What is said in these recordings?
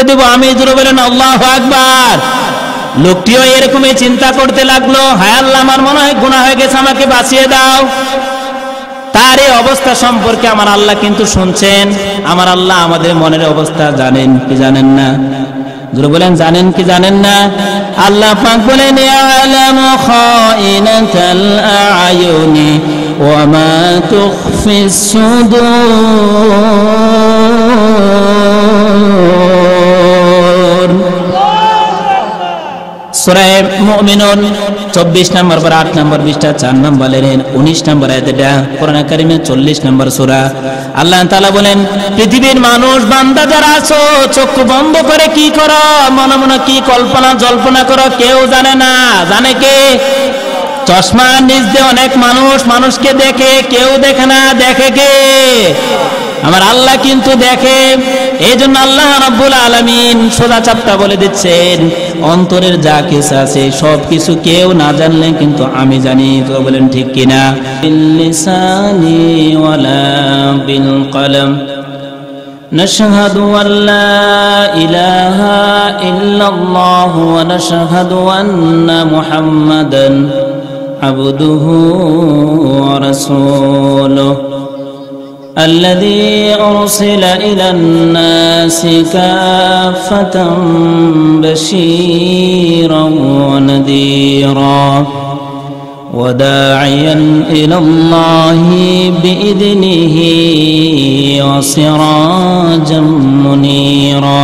দেব আমি। জোরে বলেন আল্লাহু আকবার। লোকটিও এরকমই চিন্তা করতে লাগলো, হায় আল্লাহ, আমার মনে হয় গুনাহ হয়ে গেছে, আমাকে বাঁচিয়ে দাও। তার এই অবস্থা সম্পর্কে আমার আল্লাহ কিন্তু শুনছেন। আমার আল্লাহ আমাদের মনের অবস্থা জানেন কি জানেন না? জোরে বলেন জানেন কি জানেন না? আল্লাহ পাক বলেন ইয়ালামু খাইনাতাল আয়ুনি ওয়া মা তুখফিস সুদূর। সূরা মুমিনুন 24 নম্বর পর 8 নম্বর পৃষ্ঠা 4 নম্বরের 19 নম্বর আয়াত, এটা কোরআন কারীমের 40 নম্বর সূরা। আল্লাহ তাআলা বলেন, পৃথিবীর মানুষ বান্দা যারা আছো, চক্ষু বন্ধ করে কি করো, মনে মনে কি কল্পনা জল্পনা করো, কেউ জানে না। জানে কে? চশমার নিচ দিয়ে অনেক মানুষ মানুষকে দেখে, কেউ দেখে না। দেখে কে? আমার আল্লাহ কিন্তু দেখে। এই জন্য আল্লাহ রাব্বুল আলামিন সোজা চাপটা বলে দিচ্ছেন, অন্তরের যা কিছু আছে সব কিছু কেউ না জানলে কিন্তু আমি জানি। তো বলেন ঠিক কিনা? বিল লিসানি ওয়ালা বিল কলম নাশহাদু আল্লা ইলাহা ইল্লাল্লাহু ওয়া নাশহাদু আন্না মুহাম্মাদান আবদুহু ওয়া রাসূলুহু الذي أرسل إلى الناس كافة بشيرا ونذيرا وداعيا إلى الله بإذنه وسراجا منيرا.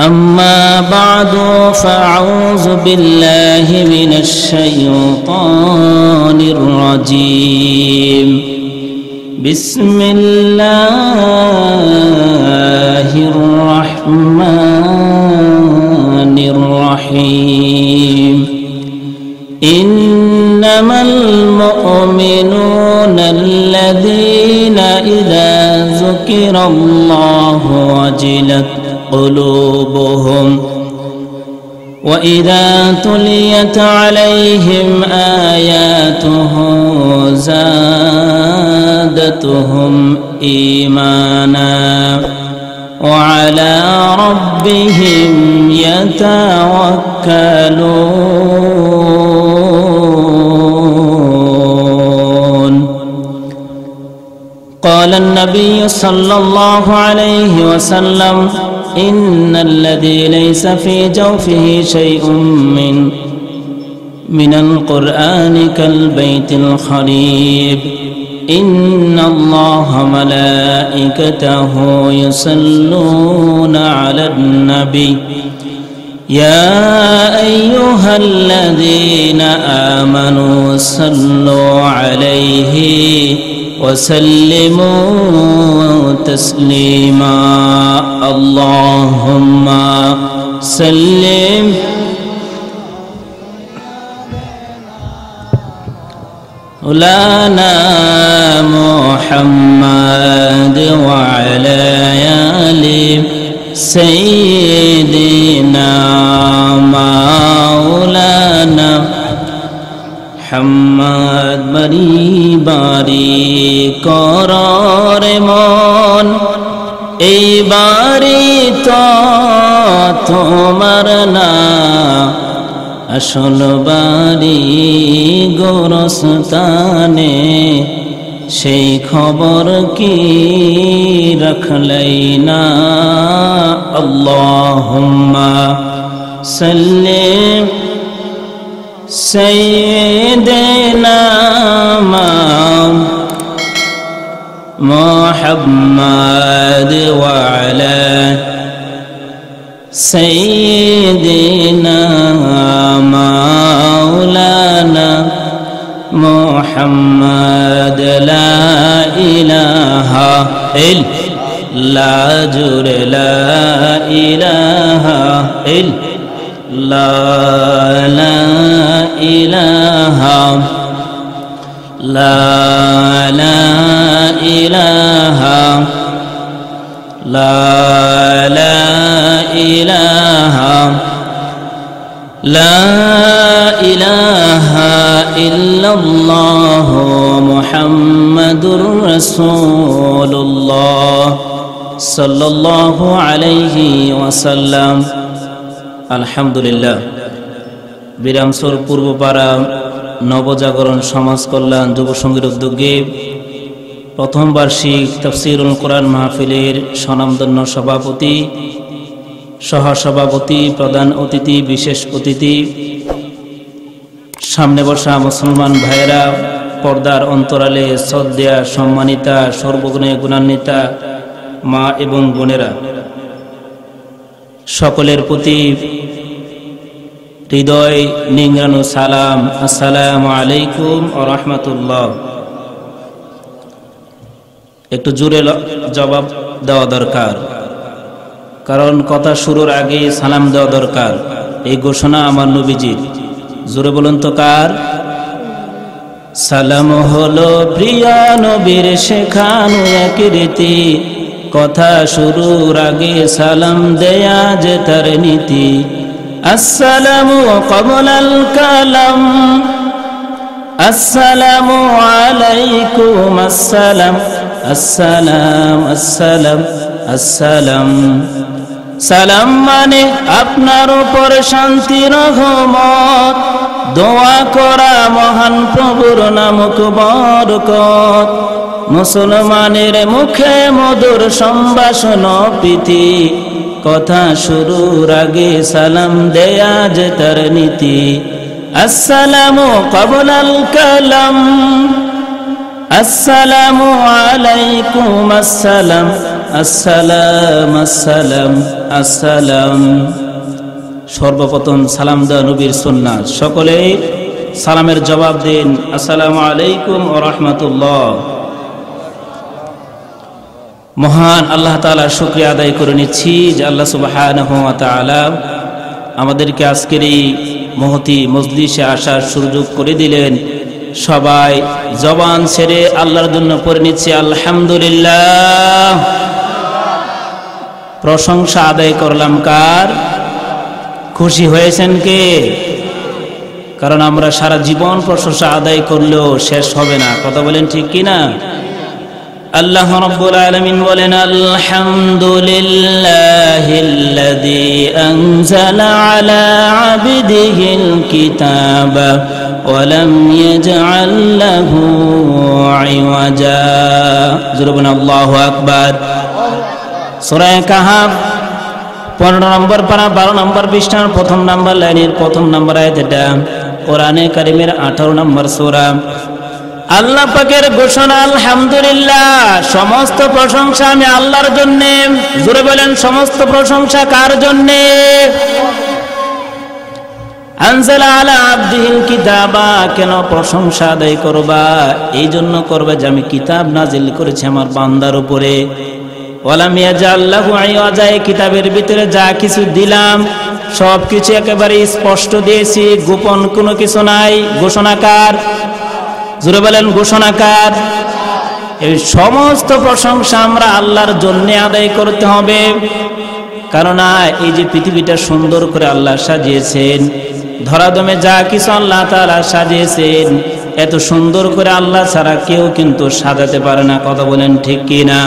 أما بعد فأعوذ بالله من الشيطان الرجيم. بسم الله الرحمن الرحيم. إنما المؤمنون الذين إذا ذكر الله وجلت قلوبهم وإذا تليت عليهم آياته زادتهم إيمانا وعلى ربهم يتوكلون. قال النبي صلى الله عليه وسلم إن الذي ليس في جوفه شيء من القرآن كالبيت الخريب إن الله ملائكته يصلون على النبي يا أيها الذين آمنوا صلوا عليه وسلموا تسليما. اللهم سلم مولانا محمد وعلى آل سيدنا مولانا محمد. বারি বারি করার মন এই বাড়ি তো তোমার না, আসল বাড়ি গোরস্তানে, সেই খবর কি রাখলাই না? আল্লাহুম্মা সাল্লি সাইয়্যিদিনা মুহাম্মাদ ওয়া আলা সাইয়্যিদিনা মাওলানা মুহাম্মাদ। লা ইলাহা ইল্লাল্লাহ, জুরে লা ইলাহা ইল্লাল্লাহ, লা ইলাহা লা ইলাহা লা ইলাহা লা ইলাহা ইল্লাল্লাহু মুহাম্মাদুর রাসূলুল্লাহ সাল্লাল্লাহু আলাইহি ওয়াসাল্লাম। আলহামদুলিল্লাহ। বিরামসর পূর্বপাড়া নবজাগরণ সমাজ কল্যাণ যুব সংঘের উদ্যোগে প্রথম বার্ষিক তাফসীরুল কোরআন মাহফিলের স্বনামধন্য সভাপতি, সহসভাপতি, প্রধান অতিথি, বিশেষ অতিথি, সামনে বসা মুসলমান ভাইয়েরা, পর্দার অন্তরালে শ্রদ্ধেয়া সম্মানিতা সর্বগুণে গুণান্বিতা মা এবং বোনেরা, সকলের প্রতি হৃদয় নিংড়ানো সালাম। আসসালামু আলাইকুম ওয়া রাহমাতুল্লাহ। একটু জোরে জবাব দেওয়া দরকার, কারণ কথা শুরুর আগে সালাম দেওয়া দরকার। এই ঘোষণা আমার নবীজির। জোরে বলুন তো কার? সালাম হলো প্রিয় নবীর শেখানো এক রীতি, কথা শুরুর আগে সালাম দেয়া যে তার নীতি। আসসালামু ক্বাবলাল কালাম, আসসালামু আলাইকুম, আসসালাম আসসালাম আসসালাম আসসালাম। সালাম মানে আপনার উপর শান্তি রহমত, দোয়া করা মহান প্রভুর নামক বরকত। মুসলমানের মুখে মধুর সম্ভাষণ প্রীতি, কথা শুরুর আগে সালাম দেয়া যে তার নীতি। আসসালামু ক্বাবলাল কালাম, আসসালামু আলাইকুম, আসসালাম আসসালাম আসসালাম আসসালাম। সর্বপ্রথম সালাম দেওয়া নবীর সুন্নাত। সকলে সালামের জবাব দিন, আসসালামু আলাইকুম ওয়া রাহমাতুল্লাহ। মহান আল্লাহ তাআলার শুকরিয়া আদায় করে নিচ্ছি যে আল্লাহ সুবহানাহু ওয়া তাআলা আমাদেরকে আজকের এই মহতি মজলিসে আসার সুযোগ করে দিলেন। সবাই জবান ছেড়ে আল্লাহর জন্য পড়ে নিচ্ছি আলহামদুলিল্লাহ। প্রশংসা আদায় করলাম কার? খুশি হয়েছেন কে? কারণ আমরা সারা জীবন প্রশংসা আদায় করলেও শেষ হবে না। কথা বলেন ঠিক কিনা? আল্লাহ রাব্বুল আলামিন বলেন, আলহামদুলিল্লাহিল্লাযী আনজালা আলা আবদিহিল কিতাবা ওয়া লাম ইয়াজআল লাহু ইওয়াজা। জুরবুন আল্লাহু আকবার। সূরা কাহফ 15 নম্বর পারা 12 নম্বর পৃষ্ঠার প্রথম নম্বর লাইনের প্রথম নম্বর আয়াত। এটা কোরআনে কারীমের 18 নম্বর সূরা। আল্লাহ পাকের ঘোষণা আলহামদুলিল্লাহ। সমস্ত প্রশংসা আমি আল্লাহর জন্য। জোরে বলেন, সমস্ত প্রশংসা কার জন্য? আনজালা আলা আবদিহিল কিতাবা। কেন প্রশংসা আদায় করবা? এই জন্য করবে যে আমি কিতাব নাজিল করেছি আমার বান্দার উপরে। ওয়ালাম ইয়াজআল লাহু ইওয়াজা। কিতাবের ভিতরে যা কিছু দিলাম সব কিছু একেবারে স্পষ্ট দিয়েছি, গোপন কোনো কিছু নাই। ঘোষণাকার, জোরে বলেন ঘোষণাকার। এই সমস্ত প্রশংসা আমরা আল্লাহর জন্য আদায় করতে হবে। কারণ এই যে পৃথিবীটা সুন্দর করে আল্লাহ সাজিয়েছেন, ধরাদমে যা কিছু আল্লাহ তাআলা সাজিয়েছেন, এত সুন্দর করে আল্লাহ ছাড়া কেউ কিন্তু সাজাতে পারে না। কথা বলেন ঠিক কিনা?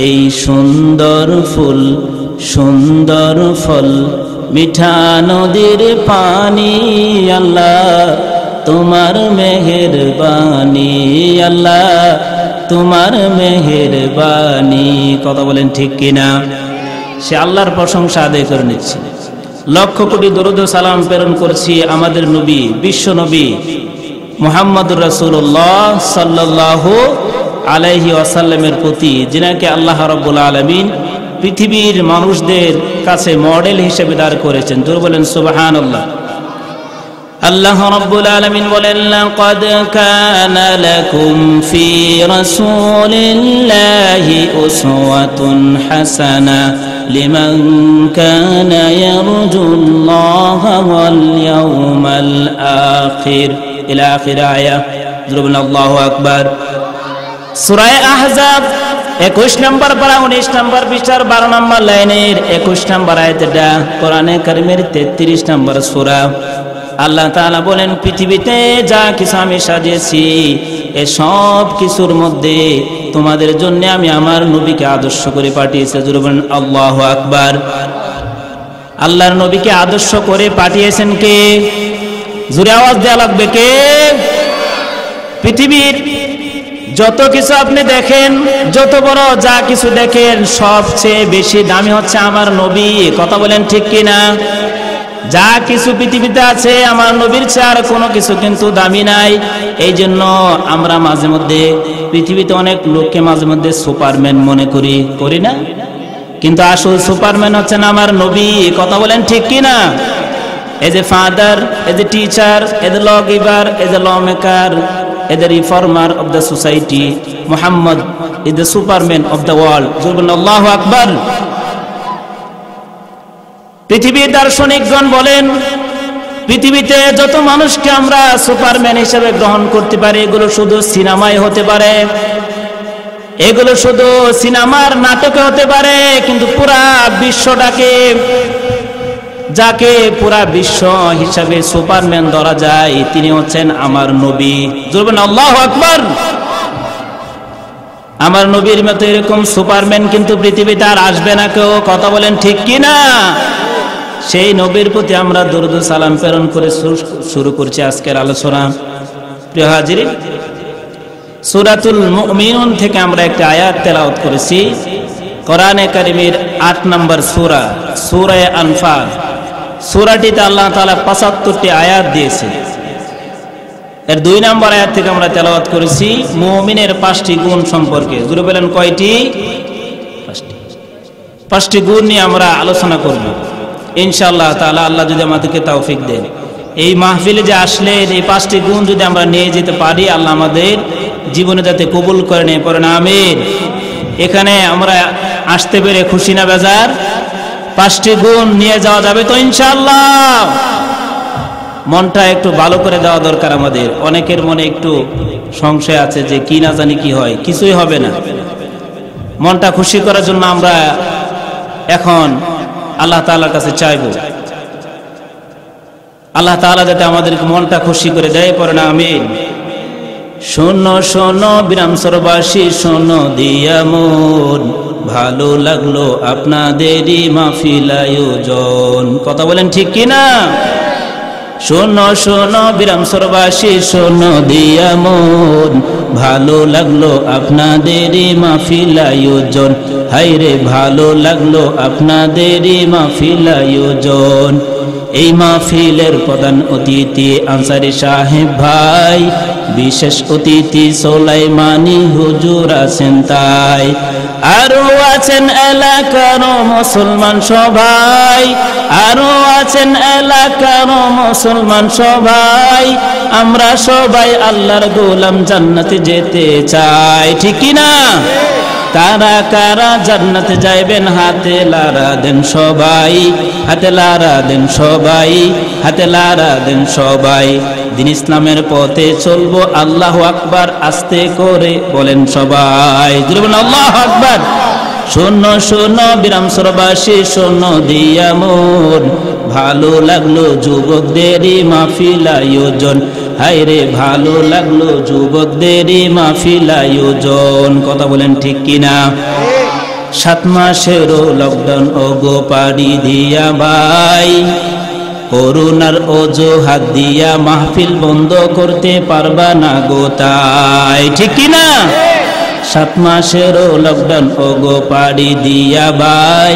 এই সুন্দর ফুল, সুন্দর ফল, মিঠা নদীর পানি, আল্লাহ তোমার মেহেরবানি, আল্লাহ তোমার মেহেরবানি। কথা বলেন ঠিক কিনা? সে আল্লাহর প্রশংসা আদায় করে নিচ্ছি। লক্ষ কোটি দরুদ ও সালাম প্রেরণ করছি আমাদের নবী, বিশ্ব নবী মুহাম্মদুর রাসূলুল্লাহ সাল্লাল্লাহু আলাইহি ওয়াসাল্লামের প্রতি, যিনাকে আল্লাহ রাব্বুল আলামিন পৃথিবীর মানুষদের কাছে মডেল হিসেবে দাঁড় করেছেন। জোরে বলেন সুবহানাল্লাহ। আল্লাহ রাব্বুল আলামিন বলেন, লাকাদ কানা লাকুম ফি রাসূলিল্লাহি উসওয়াতুন হাসানা লিমান কানা ইয়ারজুল্লাহা ওয়াল ইয়াওমাল আখির। ইলা আখির আয়াত। আল্লাহু আকবার। সূরা আহজাব 21 নম্বর পারা 19 নম্বর পৃষ্ঠার 12 নম্বর লাইনের 21 নম্বর আয়াতটা কোরআনে কারীমের 33 নম্বর সূরা। আল্লাহ তাআলা বলেন, পৃথিবীতে যা কিছু আমি সাজিয়েছি এ সব কিছুর মধ্যে তোমাদের জন্য আমি আমার নবীকে আদর্শ করে পাঠিয়েছি। জোরে বলেন আল্লাহু আকবার। আল্লাহর নবীকে আদর্শ করে পাঠিয়েছেন কে? জোরে আওয়াজ দেওয়া লাগবে, কে? পৃথিবীর যত কিছু আপনি দেখেন, যত বড় যা কিছু দেখেন, সবচেয়ে বেশি দামি হচ্ছে আমার নবী। কথা বলেন ঠিক কিনা? যা কিছু পৃথিবীতে আছে আমার নবীর চেয়ে আর কোনো কিছু কিন্তু দামি নাই। এই জন্য আমরা মাঝে মধ্যে পৃথিবীতে অনেক লোককে মাঝে মধ্যে সুপারম্যান মনে করি, করি না? কিন্তু আসল সুপারম্যান হচ্ছেন আমার নবী। কথা বলেন ঠিক কিনা? As a father, as a teacher, as a law giver, as a law maker, as a reformer of the society, Muhammad is the superman of the world. আল্লাহু আকবার। পৃথিবীর দার্শনিকগণ বলেন, পৃথিবীতে যত মানুষকে আমরা সুপারম্যান হিসেবে গ্রহণ করতে পারি, এগুলো শুধু সিনেমায় হতে পারে, এগুলো শুধু সিনেমার নাটকে হতে পারে, কিন্তু পুরা বিশ্বটাকে, যাকে পুরা বিশ্ব হিসাবে সুপারম্যান ধরা যায়, তিনি হচ্ছেন আমার নবী। বলবেন আল্লাহু আকবার। আমার নবীর মতো এরকম সুপারম্যান কিন্তু পৃথিবীতে আর আসবে না কেউ। কথা বলেন ঠিক কিনা? সেই নবীর প্রতি আমরা দরুদ সালাম প্রেরণ করে শুরু করছি আজকের আলোচনা। প্রিয় হাজিরিন, সূরাতুল মুমিনুন থেকে আমরা একটা আয়াত তেলাওয়াত করেছি। কোরআনে কারীমের 8 নম্বর সূরা, সূরা আনফাল। সূরাটিতে আল্লাহ তাআলা 75টি আয়াত দিয়েছে। এর 2 নম্বর আয়াত থেকে আমরা তেলাওয়াত করেছি মুমিনের 5টি গুণ সম্পর্কে। জোরে বলেন কয়টি? 5টি গুণ নিয়ে আমরা আলোচনা করব ইনশাআল্লাহ তাআলা, আল্লাহ যদি আমাদেরকে তৌফিক দেন। এই মাহফিলে যে আসলে এই 5টি গুণ যদি আমরা নিয়ে যেতে পারি, আল্লাহ আমাদের জীবনে যাতে কবুল করে নেয়, পড়েন আমিন। এখানে আমরা আসতে পেরে খুশি না বেজার? 5টি গুণ নিয়ে যাওয়া যাবে তো ইনশাআল্লাহ? মনটা একটু ভালো করে দেওয়া দরকার আমাদের। অনেকের মনে একটু সংশয় আছে যে কি না জানি কি হয়, কিছুই হবে না। মনটা খুশি করার জন্য আমরা এখন আল্লাহ তাআলার কাছে চাইব, আল্লাহ তাআলা যাতে আমাদেরকে মনটা খুশি করে দেয়, পড়েন আমিন। শোনো শোনো বিরামসরবাসী, শোনো দিয়া মন, ভালো লাগলো আপনাদেরই মাহফিল আয়োজন। কথা বলেন ঠিক কিনা? শোনো শোনো বিরামসরবাসী, শোনো দিয়া মন, ভালো লাগলো আপনাদেরই মাহফিল আয়োজন। হায়রে ভালো লাগলো আপনাদেরই মাহফিল আয়োজন। এই মাহফিলের প্রধান অতিথি আনসারী সাহেব ভাই, বিশেষ অতিথি সুলাইমানী হুজুর আছেন তাই, আরো আছেন এলাকার মুসলমান সবাই, আরো আছেন এলাকার মুসলমান সবাই। আমরা সবাই আল্লাহর গোলাম, জান্নাতে যেতে চাই, ঠিক কি না? কারা কারা জান্নাতে যাইবেন, হাতে লারা দেন সবাই, হাতে লারা দেন সবাই, হাতে লারা দেন সবাই। দিন ইসলামের পথে চলবো, আল্লাহু আকবার আস্তে করে বলেন সবাই। বলুন আল্লাহু আকবার। শোনো শোনো বিরামসরবাসী, শোনো দিয়া মন, ভালো লাগলো যুবকদেরই মাহফিল আয়োজন। হায়রে ভালো লাগলো যুবকদেরই মাহফিল আয়োজন। কথা বলেন ঠিক কিনা? 7 মাসেরও লকডাউন ওগো পাড়ি দিয়া ভাই, করোনার অজুহাত দিয়া মাহফিল বন্ধ করতে পারবা না গো তাই, ঠিক কিনা? 7 মাসেরও লকডাউন ওগো পাড়ি দিয়া ভাই,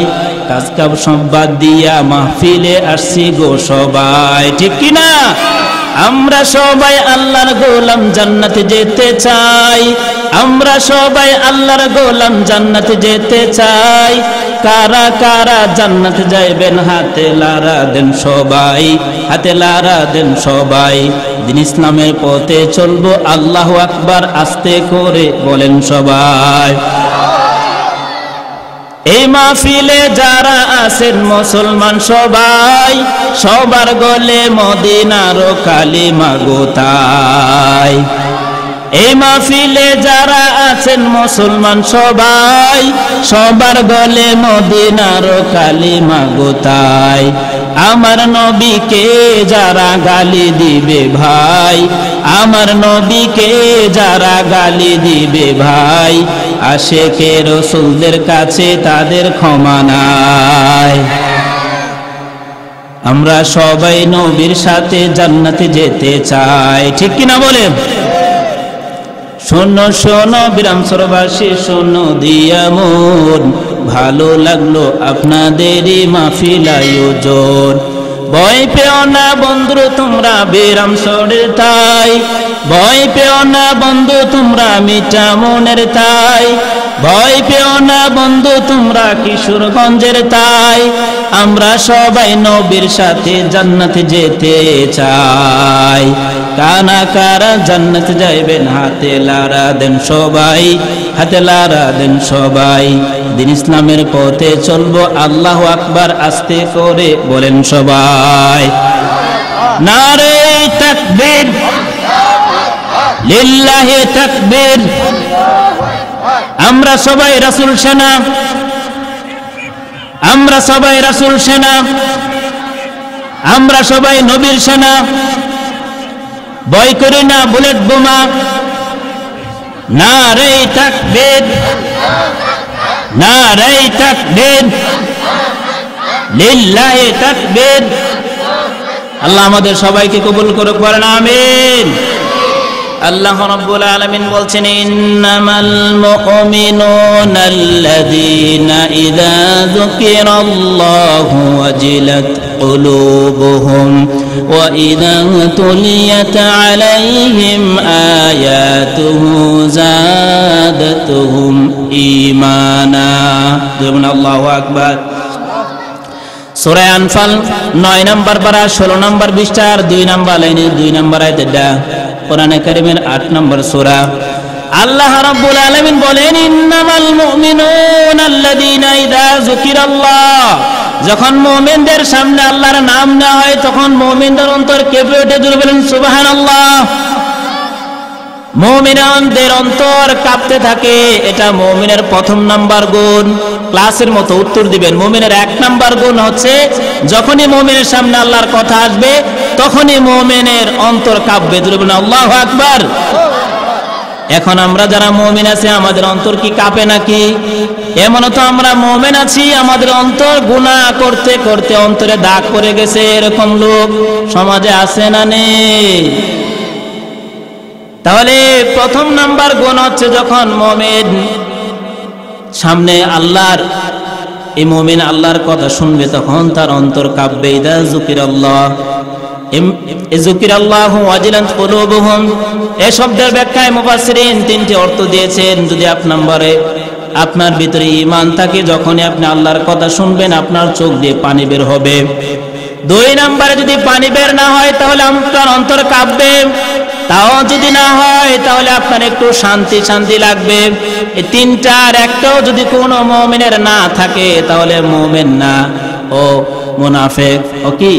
কাজ কাম সব বাদ দিয়া মাহফিলে আসছি গো সবাই, ঠিক কিনা? আমরা সবাই আল্লাহর গোলাম, জান্নাতে যেতে চাই, আমরা সবাই আল্লাহর গোলাম, জান্নাতে যেতে চাই। কারা কারা জান্নাতে যাইবেন, হাতে লারা দেন সবাই, হাতে লারা দেন সবাই। দিন ইসলামের পথে চলবো, আল্লাহু আকবার আস্তে করে বলেন সবাই। এই মাহফিলে যারা আছেন মুসলমান সবাই, সবার গলে মদিনার কালিমা গো তাই। এই মাহফিলে যারা আছেন মুসলমান সবাই, সবার গলে মদিনার কালিমা গো তাই। আমার নবীকে যারা গালি দিবে ভাই, আমার নবীকে যারা গালি দিবে ভাই, আশেকে রাসূলদের কাছে তাদের ক্ষমা নাই। আমরা সবাই নবীর সাথে জান্নাতে যেতে চাই, ঠিক কিনা বলেন? শোনো শোনো বিরামসরবাসী, শোনো দিয়া মন, ভালো লাগলো আপনাদেরই মাহফিল আয়োজন। ভয় পেও না বন্ধু তোমরা বিরামসরের তাই, ভয় পেও না বন্ধু তোমরা মিঠা মনের তাই, ভয় পেও না বন্ধু তোমরা কিশোরগঞ্জের তাই। আমরা সবাই নবীর সাথে জান্নাতে যেতে চাই। কানা কারা জান্নাতে যাইবেন হাতে লারা দেন সবাই, হাতে লারা দেন সবাই। দিন ইসলামের পথে চলবো, আল্লাহু আকবার আস্তে করে বলেন সবাই। নারে তাকবীর, লিল্লাহি তাকবীর। আমরা সবাই রাসূল সেনা, আমরা সবাই রাসূল সেনা, আমরা সবাই নবীর সেনা। ভয় করি না বুলেট বোমা। নারে তাকবীর, নারে তাকবীর, লিল্লাহি তাকবীর। আল্লাহ আমাদের সবাইকে কবুল করুক, বলেন আমিন। আল্লাহ রাব্বুল আলামিন বলছেন, ইন্নামাল মুমিনুনা আল্লাযীনা ইযা যুকিরাল্লাহু ওয়াজিলাত কুলুবুহুম ওয়া ইযা তুলিয়াত আলাইহিম আয়াতুহু যাদাতুহুম ঈমানা। আল্লাহু আকবার। সূরা আনফাল 9 নম্বর পারা 16 নম্বর পৃষ্ঠার 2 নম্বর লাইনে 2 নম্বর আয়াতটা কোরআনে কারীমের 8 নম্বর সূরা। আল্লাহ রাব্বুল আলামিন বলেন, ইন্নামাল মুমিনুনা আল্লাযীনা ইযা যুকিরাল্লাহ, যখন মুমিনদের সামনে আল্লাহর নাম নেওয়া হয় তখন মুমিনদের অন্তর কেঁপে ওঠে। জোরে বলেন সুবহানাল্লাহ। মুমিনদের অন্তর কাঁপতে থাকে, এটা মুমিনের প্রথম নাম্বার গুণ। ক্লাসের মতো উত্তর দিবেন। মুমিনের 1 নাম্বার গুণ হচ্ছে যখনই মুমিনের সামনে আল্লাহর কথা আসবে তখনই মুমিনের অন্তর কাঁপবে। জোরে বলেন আল্লাহু আকবার। এখন আমরা যারা মুমিন আছি আমাদের অন্তর কি কাঁপে নাকি? এমন তো আমরা মুমিন আছি আমাদের অন্তর গুনাহ করতে করতে অন্তরে দাগ পড়ে গেছে, এরকম লোক সমাজে আছে না নেই? তাহলে প্রথম নাম্বার গুণ হচ্ছে যখন মুমিন সামনে আল্লাহর, এই মুমিন আল্লাহর কথা শুনবে তখন তার অন্তর কাঁপবে। ইযা যুকিরাল্লাহ, যুকিরাল্লাহু ওয়াজিলাত কুলুবুহুম, এই শব্দের ব্যাখ্যায় মুফাসসিরিন 3টি অর্থ দিয়েছেন। যদি আপনার ভিতরে ঈমান থাকে, যখনই আপনি আল্লাহর কথা শুনবেন আপনার চোখ দিয়ে পানি বের হবে। 2 নম্বরে যদি পানি বের না হয় তাহলে আপনার অন্তর কাঁপবে। তাও যদি না হয় তাহলে আপনার একটু শান্তি শান্তি লাগবে। এই 3টার একটাও যদি কোনো মুমিনের না থাকে তাহলে মুমিন না, ও মুনাফিক। ও কি?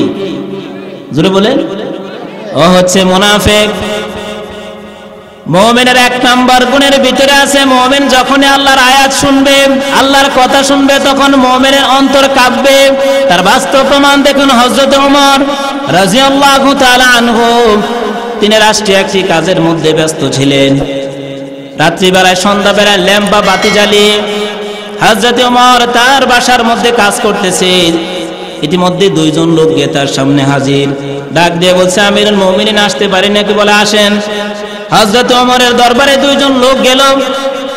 জোরে বলেন। ও হচ্ছে মুনাফিক। মুমিনের 1 নাম্বার গুণের ভিতরে আছে, মুমিন যখনই আল্লাহর আয়াত শুনবে, আল্লাহর কথা শুনবে তখন মুমিনের অন্তর কাঁপবে। তার বাস্তব প্রমাণ দেখুন, হযরত ওমর রাদিয়াল্লাহু তাআলা আনহু তিনি রাষ্ট্রীয় একটি কাজের মধ্যে ব্যস্ত ছিলেন। রাত্রিবেলায় সন্ধ্যাবেলায় ল্যাম্প বা বাতি জ্বালিয়ে হযরত ওমর তার বাসার মধ্যে কাজ করতেছেন। ইতিমধ্যে 2 জন লোক গিয়ে তার সামনে হাজির। ডাক দিয়ে বলছে, আমিরুল মুমিনিন আসতে পারেন নাকি? বলে আসেন। হযরত ওমরের দরবারে 2 জন লোক গেল।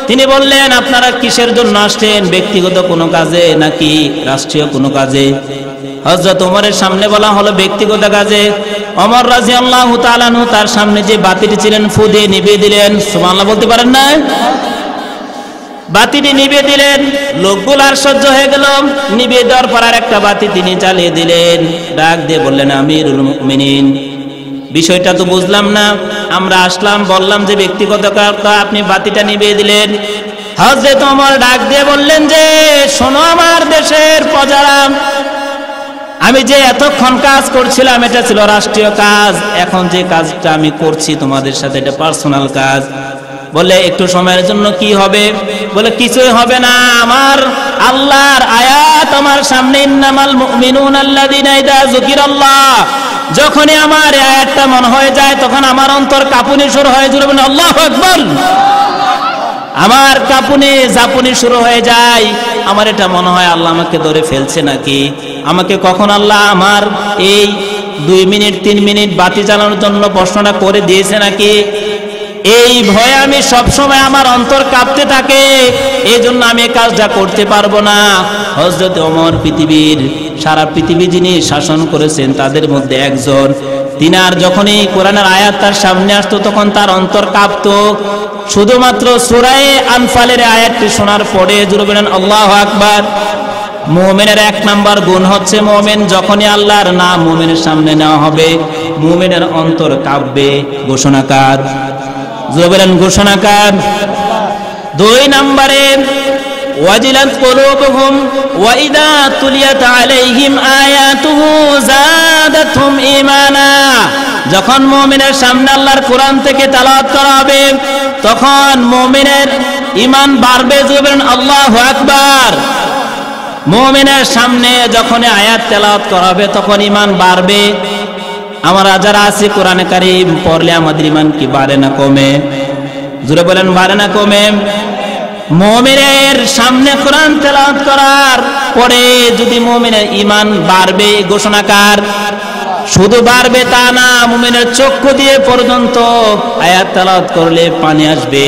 তিনি বললেন, আপনারা কিসের জন্য আসছেন? ব্যক্তিগত কোনো কাজে নাকি রাষ্ট্রীয় কোনো কাজে? হযরত ওমরের সামনে বলা হলো ব্যক্তিগত কাজে। ওমর রাদিয়াল্লাহু তাআলা আনহু তার সামনে যে বাতিটি ছিলেন ফু দিয়ে নিভিয়ে দিলেন। সুবহানাল্লাহ বলতে পারেন না? বাতিটি নিভিয়ে দিলেন। লোকগুলো আর সহ্য হয়ে গেল। নিভিয়ে দেওয়ার পর আর একটা বাতি তিনি জ্বালিয়ে দিলেন। ডাক দিয়ে বললেন, আমিরুল মুমিনিন, বিষয়টা তো বুঝলাম না। আমরা আসলাম, বললাম যে ব্যক্তিগত কাজ, আপনি বাতিটা নিভিয়ে দিলেন। হযরত ওমর ডাক দিয়ে বললেন যে, শোনো আমার দেশের প্রজারা, আমি যে এতক্ষণ কাজ করছিলাম এটা ছিল রাষ্ট্রীয় কাজ, এখন যে কাজটা আমি করছি তোমাদের সাথে এটা পার্সোনাল কাজ। বলে একটু সময়ের জন্য কি হবে? বলে কিছুই হবে না, আমার আল্লাহর আয়াত আমার সামনে, ইন্নামাল মুমিনুনা আল্লাযীনা ইযা যুকিরাল্লাহ, যখনই আমার আয়াতটা মনে হয়ে যায় তখন আমার অন্তর কাঁপুনি শুরু হয়। জোরে বলেন আল্লাহু আকবার। আমার কাঁপুনি জাপুনি শুরু হয়ে যায়, আমার এটা মনে হয় আল্লাহ আমাকে ধরে ফেলছে নাকি, আমাকে কখন আল্লাহ আমার এই 2 মিনিট 3 মিনিট বাতি জ্বালানোর জন্য প্রশ্নটা করে দিয়েছে নাকি, এই ভয়ে আমি সব সময় আমার অন্তর কাঁপতে থাকে। এই জন্য আমি এই কাজটা করতে পারবো না। হযরত ওমর পৃথিবীর সারা পৃথিবী যিনি শাসন করেছেন তাদের মধ্যে একজন, তিনার যখনই কোরআনের আয়াত তার সামনে আসতো তখন তার অন্তর কাঁপতো। শুধুমাত্র সূরা আনফালের আয়াতটি শোনার পরে জোরে বলেন আল্লাহু আকবার। মুমিনের 1 নাম্বার গুণ হচ্ছে মুমিন যখনই আল্লাহর নাম মুমিনের সামনে নেওয়া হবে মুমিনের অন্তর কাঁপবে। ঘোষণাকার, জোরে বলেন ঘোষণাকার। 2 নম্বরে ওয়াজিলাত কুলুবুহুম ওয়া ইযা তুলিয়াত আলাইহিম আয়াতুহু যাদাতহুম ঈমানা। যখন মুমিনের সামনে আল্লাহর কোরআন থেকে তেলাওয়াত করা হবে তখন মুমিনের ঈমান বাড়বে। জোরে বলেন আল্লাহু আকবার। মুমিনের সামনে যখন আয়াত তেলাওয়াত করা হবে তখন ঈমান বাড়বে। আমরা যারা আছি কোরআনে কারীম পড়লে আমাদের ঈমান কি বাড়ে না কমে? জোরে বলেন বাড়ে না কমে? মুমিনের সামনে কোরআন তেলাওয়াত করার পরে যদি মুমিনের ঈমান বাড়বে, ঘোষণাকার। শুধু বাড়বে তা না, মুমিনের চক্ষু দিয়ে পর্যন্ত আয়াত তেলাওয়াত করলে পানি আসবে।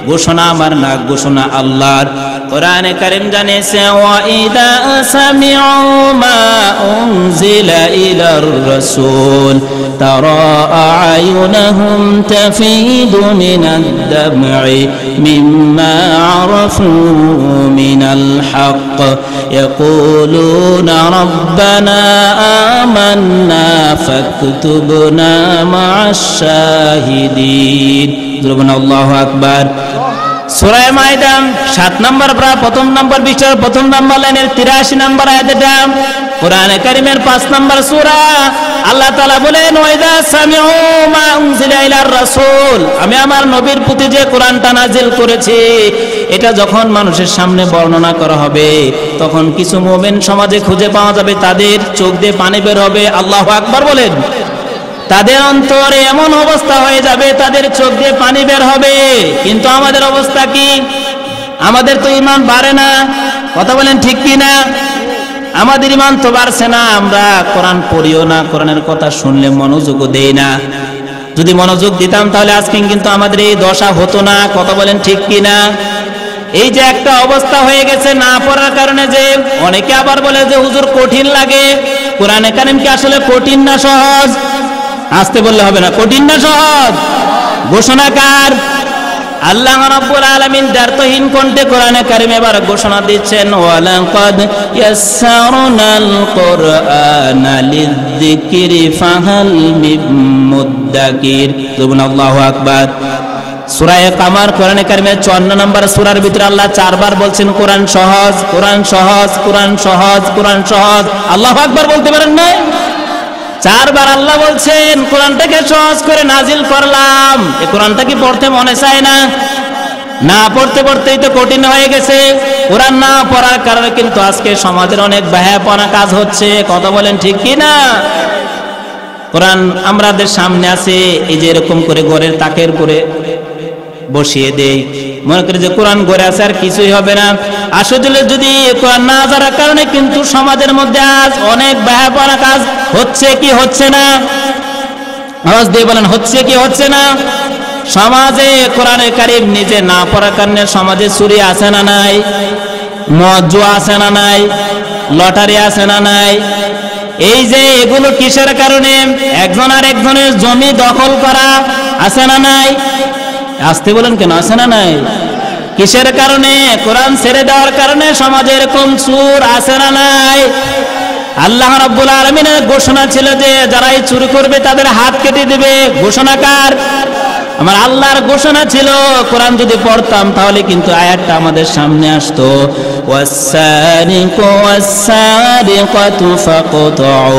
ঘোষণা আমার না, ঘোষণা আল্লাহর। কোরআনে কারীম জানিয়েছে ওয়া ইদা সামিউ মা উনজিলা ইলার রাসূল তারা আয়ুনাহুম তাফিদু মিনাদ দাম'i মিম্মা আরাফু মিনাল হক ইয়াকুলুনা রাব্বানা আমান্না ফাকতুবনা মা'আশ শাহিদিন। আল্লাহু আকবার। সূরা মাইদা 7 নম্বর পারা 1 নম্বর পৃষ্ঠার 1 নম্বর লাইনের 83 নম্বর আয়াতটা কোরআনে কারীমের 5 নম্বর সূরা। আল্লাহ তাআলা বলেন ওয়াইদা সামিউ মা উনজিলা ইলার রাসূল, আমি আমার নবীর প্রতি যে কোরআনটা নাজিল করেছি এটা যখন মানুষের সামনে বর্ণনা করা হবে তখন কিছু মুমিন সমাজে খুঁজে পাওয়া যাবে, তাদের চোখ দিয়ে পানি বের হবে। আল্লাহু আকবার বলেন। তাদের অন্তরে এমন অবস্থা হয়ে যাবে তাদের চোখ দিয়ে পানি বের হবে। কিন্তু আমাদের অবস্থা কি? আমাদের তো ঈমান বাড়ে না। কথা বলেন ঠিক কি না? আমাদের ঈমান তো বাড়ছে না। আমরা কোরআন পড়িও না, কোরআনের কথা শুনলে মনোযোগও দেই না। যদি মনোযোগ দিতাম তাহলে আজকে কিন্তু আমাদের এই দশা হতো না। কথা বলেন ঠিক কি না? এই যে একটা অবস্থা হয়ে গেছে না পড়ার কারণে, যে অনেকে আবার বলে যে হুজুর কঠিন লাগে। কোরআনে কারীম কি আসলে কঠিন না সহজ? আসতে বললে হবে না, কঠিন না সহজ? ঘোষণাকার আল্লাহ রাব্বুল আলামিন দ্বারতহীন কণ্ঠে কোরআনে কারীমে এবার ঘোষণা দিচ্ছেন ওয়ালাকাদ ইয়াসসারনাল কুরআনা লিযিকরি ফাহাল মিন মুদ্দাকির। সুবহানাল্লাহু আকবার। সূরা কামার কোরআনে কারীমের 54 নম্বর সূরার ভিতরে আল্লাহ 4 বার বলছেন কোরআন সহজ, কোরআন সহজ, কোরআন সহজ, কোরআন সহজ। আল্লাহু আকবার বলতে পারেন না? 4 বার আল্লাহ বলছেন কোরআনটাকে সহজ করে নাজিল করলাম। এই কোরআনটা কি পড়তে মনে চায় না? না পড়তে পড়তেই তো কঠিন হয়ে গেছে। কোরআন না পড়ার কারণে কিন্তু আজকে সমাজের অনেক বেহায়াপনা কাজ হচ্ছে। কথা বলেন ঠিক কি না? কোরআন আমাদের সামনে আছে, এই যে এরকম করে ঘরের তাকের উপরে বসিয়ে দেই, মনে করে যে কোরআন ঘরে আছে আর কিছুই হবে না। আসলে যদি কোরআন না জানার কারণে কিন্তু সমাজের মধ্যে আজ অনেক বেহায়াপনা কাজ হচ্ছে কি হচ্ছে না? আওয়াজ দিয়ে বলেন হচ্ছে কি হচ্ছে না? সমাজে কোরআনে কারীম নিজে না পড়ার কারণে সমাজে চুরি আছে না নাই? মদ জুয়া আছে না নাই? লটারি আছে না নাই? এই যে এগুলো কিসের কারণে? একজন আর একজনের জমি দখল করা আছে না নাই? আসতে বলেন কেন? আছে না নাই? কিসের কারণে? কোরআন ছেড়ে দেওয়ার কারণে সমাজে এরকম চুর আছে না নাই? আল্লাহ রাব্বুল আলামিনের ঘোষণা ছিল যে যারা এই চুরি করবে তাদের হাত কেটে দিবে। ঘোষণাকার আমার আল্লাহর ঘোষণা ছিল। কোরআন যদি পড়তাম তাহলে কিন্তু আয়াতটা আমাদের সামনে আসতো ওয়াস-সারিকু ওয়াস-সারিকাতু ফাকতাউ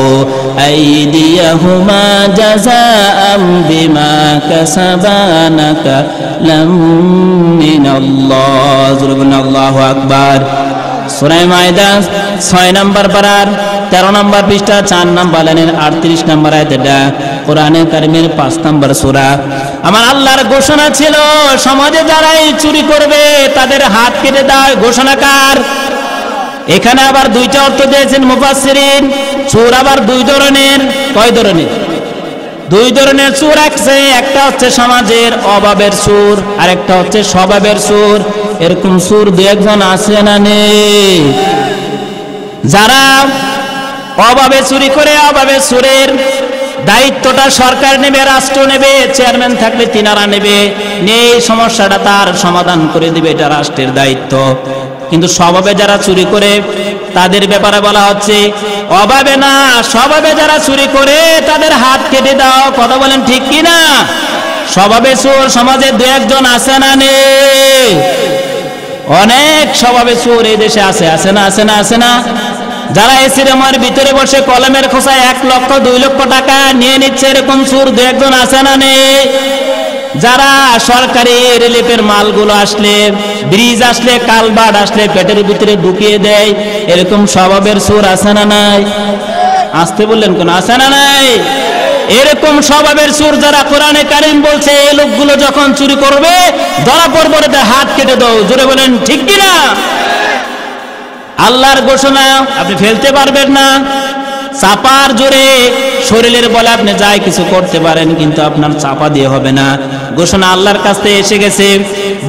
আইদিয়াহুমা জাযাআম বিমা কাসাবা নাকালাম মিনাল্লাহ। আল্লাহু আকবার। সূরা মাইদা 6 নম্বর পারার 13 নম্বর পৃষ্ঠা 4 নম্বর লাইনের 38 নম্বর আয়াত। এটা কোরআনে কারিমের 5 নম্বর সূরা। আমার আল্লাহর ঘোষণা ছিল সমাজে যারাই চুরি করবে তাদের হাত কেটে দেওয়া। ঘোষণা কার? এখানে আবার দুইটা অর্থ দিয়েছেন মুফাসসিরিন। চোর আবার দুই ধরনের। কয় ধরনের? দুই ধরনের চোর আছে। একটা হচ্ছে সমাজের অভাবের চোর, আর একটা হচ্ছে স্বভাবের চোর। এরকম চোর দু একজন আছে না নেই? যারা অভাবে চুরি করে, অভাবে চোরের দায়িত্বটা সরকার নেবে, রাষ্ট্র নেবে, চেয়ারম্যান থাকলে তিনারা নেবে, নেই সমস্যাটা তার সমাধান করে দিবে, এটা রাষ্ট্রের দায়িত্ব। কিন্তু স্বভাবে যারা চুরি করে তাদের ব্যাপারে বলা হচ্ছে অভাবে না, স্বভাবে যারা চুরি করে তাদের হাত কেটে দাও। কথা বলেন ঠিক কি না? স্বভাবে চোর সমাজে দু একজন আছে না নেই? অনেক স্বভাবে চোর এই দেশে আছে। আছে না? আছে না? আছে না? যারা এসি রুমের ভিতরে বসে কলমের খোসায় 1 লক্ষ 2 লক্ষ টাকা নিয়ে নিচ্ছে, এরকম চোর দু একজন আছে না নেই? যারা সরকারি রিলিফের মালগুলো আসলে, ব্রিজ আসলে, কালভার্ট আসলে পেটের ভিতরে ঢুকিয়ে দেয়, এরকম স্বভাবের চোর আছে না নাই? আসতে বললেন কোন? আছে না নাই? এরকম স্বভাবের চোর যারা, কোরআনে কারীম বলছে এই লোকগুলো যখন চুরি করবে ধরা পড়বে, তাদের হাত কেটে দাও। জোরে বলেন ঠিক কি না? আল্লাহর ঘোষণা, আপনি ফেলতে পারবেন না। চাপার জোরে শরীরের বলে আপনি যাই কিছু করতে পারেন, কিন্তু আপনার চাপা দিয়ে হবে না। ঘোষণা আল্লাহর কাছ থেকে এসে গেছে।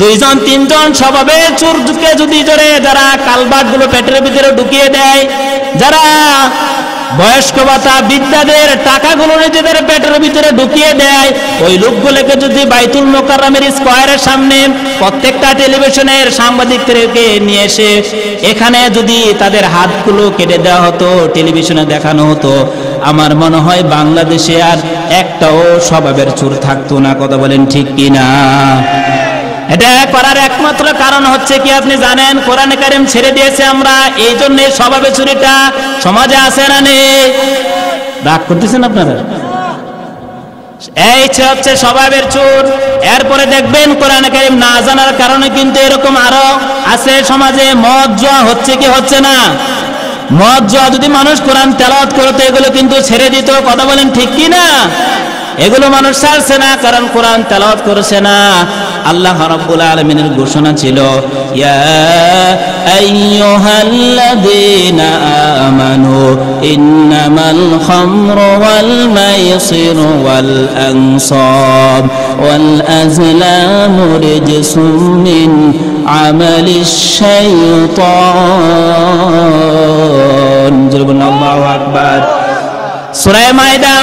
2 জন 3 জন স্বভাবে চোরকে যদি জোরে যারা কালভার্ট গুলো পেটের ভিতরে ঢুকিয়ে দেয়, যারা বয়স্ক ভাতা বৃদ্ধাদের টাকাগুলো নিজেদের পেটের ভিতরে ঢুকিয়ে দেয়, ওই লোকগুলোকে যদি বাইতুল মোকাররমের স্কয়ারের সামনে প্রত্যেকটা টেলিভিশনের সাংবাদিকদেরকে নিয়ে এসে এখানে যদি তাদের হাতগুলো কেটে দেওয়া হতো, টেলিভিশনে দেখানো হতো, আমার মনে হয় বাংলাদেশে আর একটাও স্বভাবের চোর থাকতো না। কথা বলেন ঠিক কি না? এটা করার একমাত্র কারণ হচ্ছে কি আপনি জানেন? কোরআনে কারীম ছেড়ে দিয়েছে আমরা, এই জন্য স্বভাবে চুরিটা সমাজে আছে না নেই? রাগ করতেছেন আপনারা? এই হচ্ছে স্বভাবের চোর। এরপরে দেখবেন কোরআনে কারীম না জানার কারণে কিন্তু এরকম আরো আছে সমাজে। মদ জুয়া হচ্ছে কি হচ্ছে না? মদ জুয়া যদি মানুষ কোরআন তেলাওয়াত করতো এগুলো কিন্তু ছেড়ে দিত। কথা বলেন ঠিক কি না? এগুলো মানুষ ছাড়ছে না, কারণ কোরআন তেলাওয়াত করছে না। আল্লাহ রাব্বুল আলামিনের ঘোষণা ছিল, ইয়া আইয়ুহাল্লাযীনা আমানু ইন্নামাল খামরু ওয়াল মাইসিরু ওয়াল আনসাব ওয়াল আজলামু রিজসুম মিন আমালিশ শাইতান। আল্লাহু আকবার। সূরা মাইদা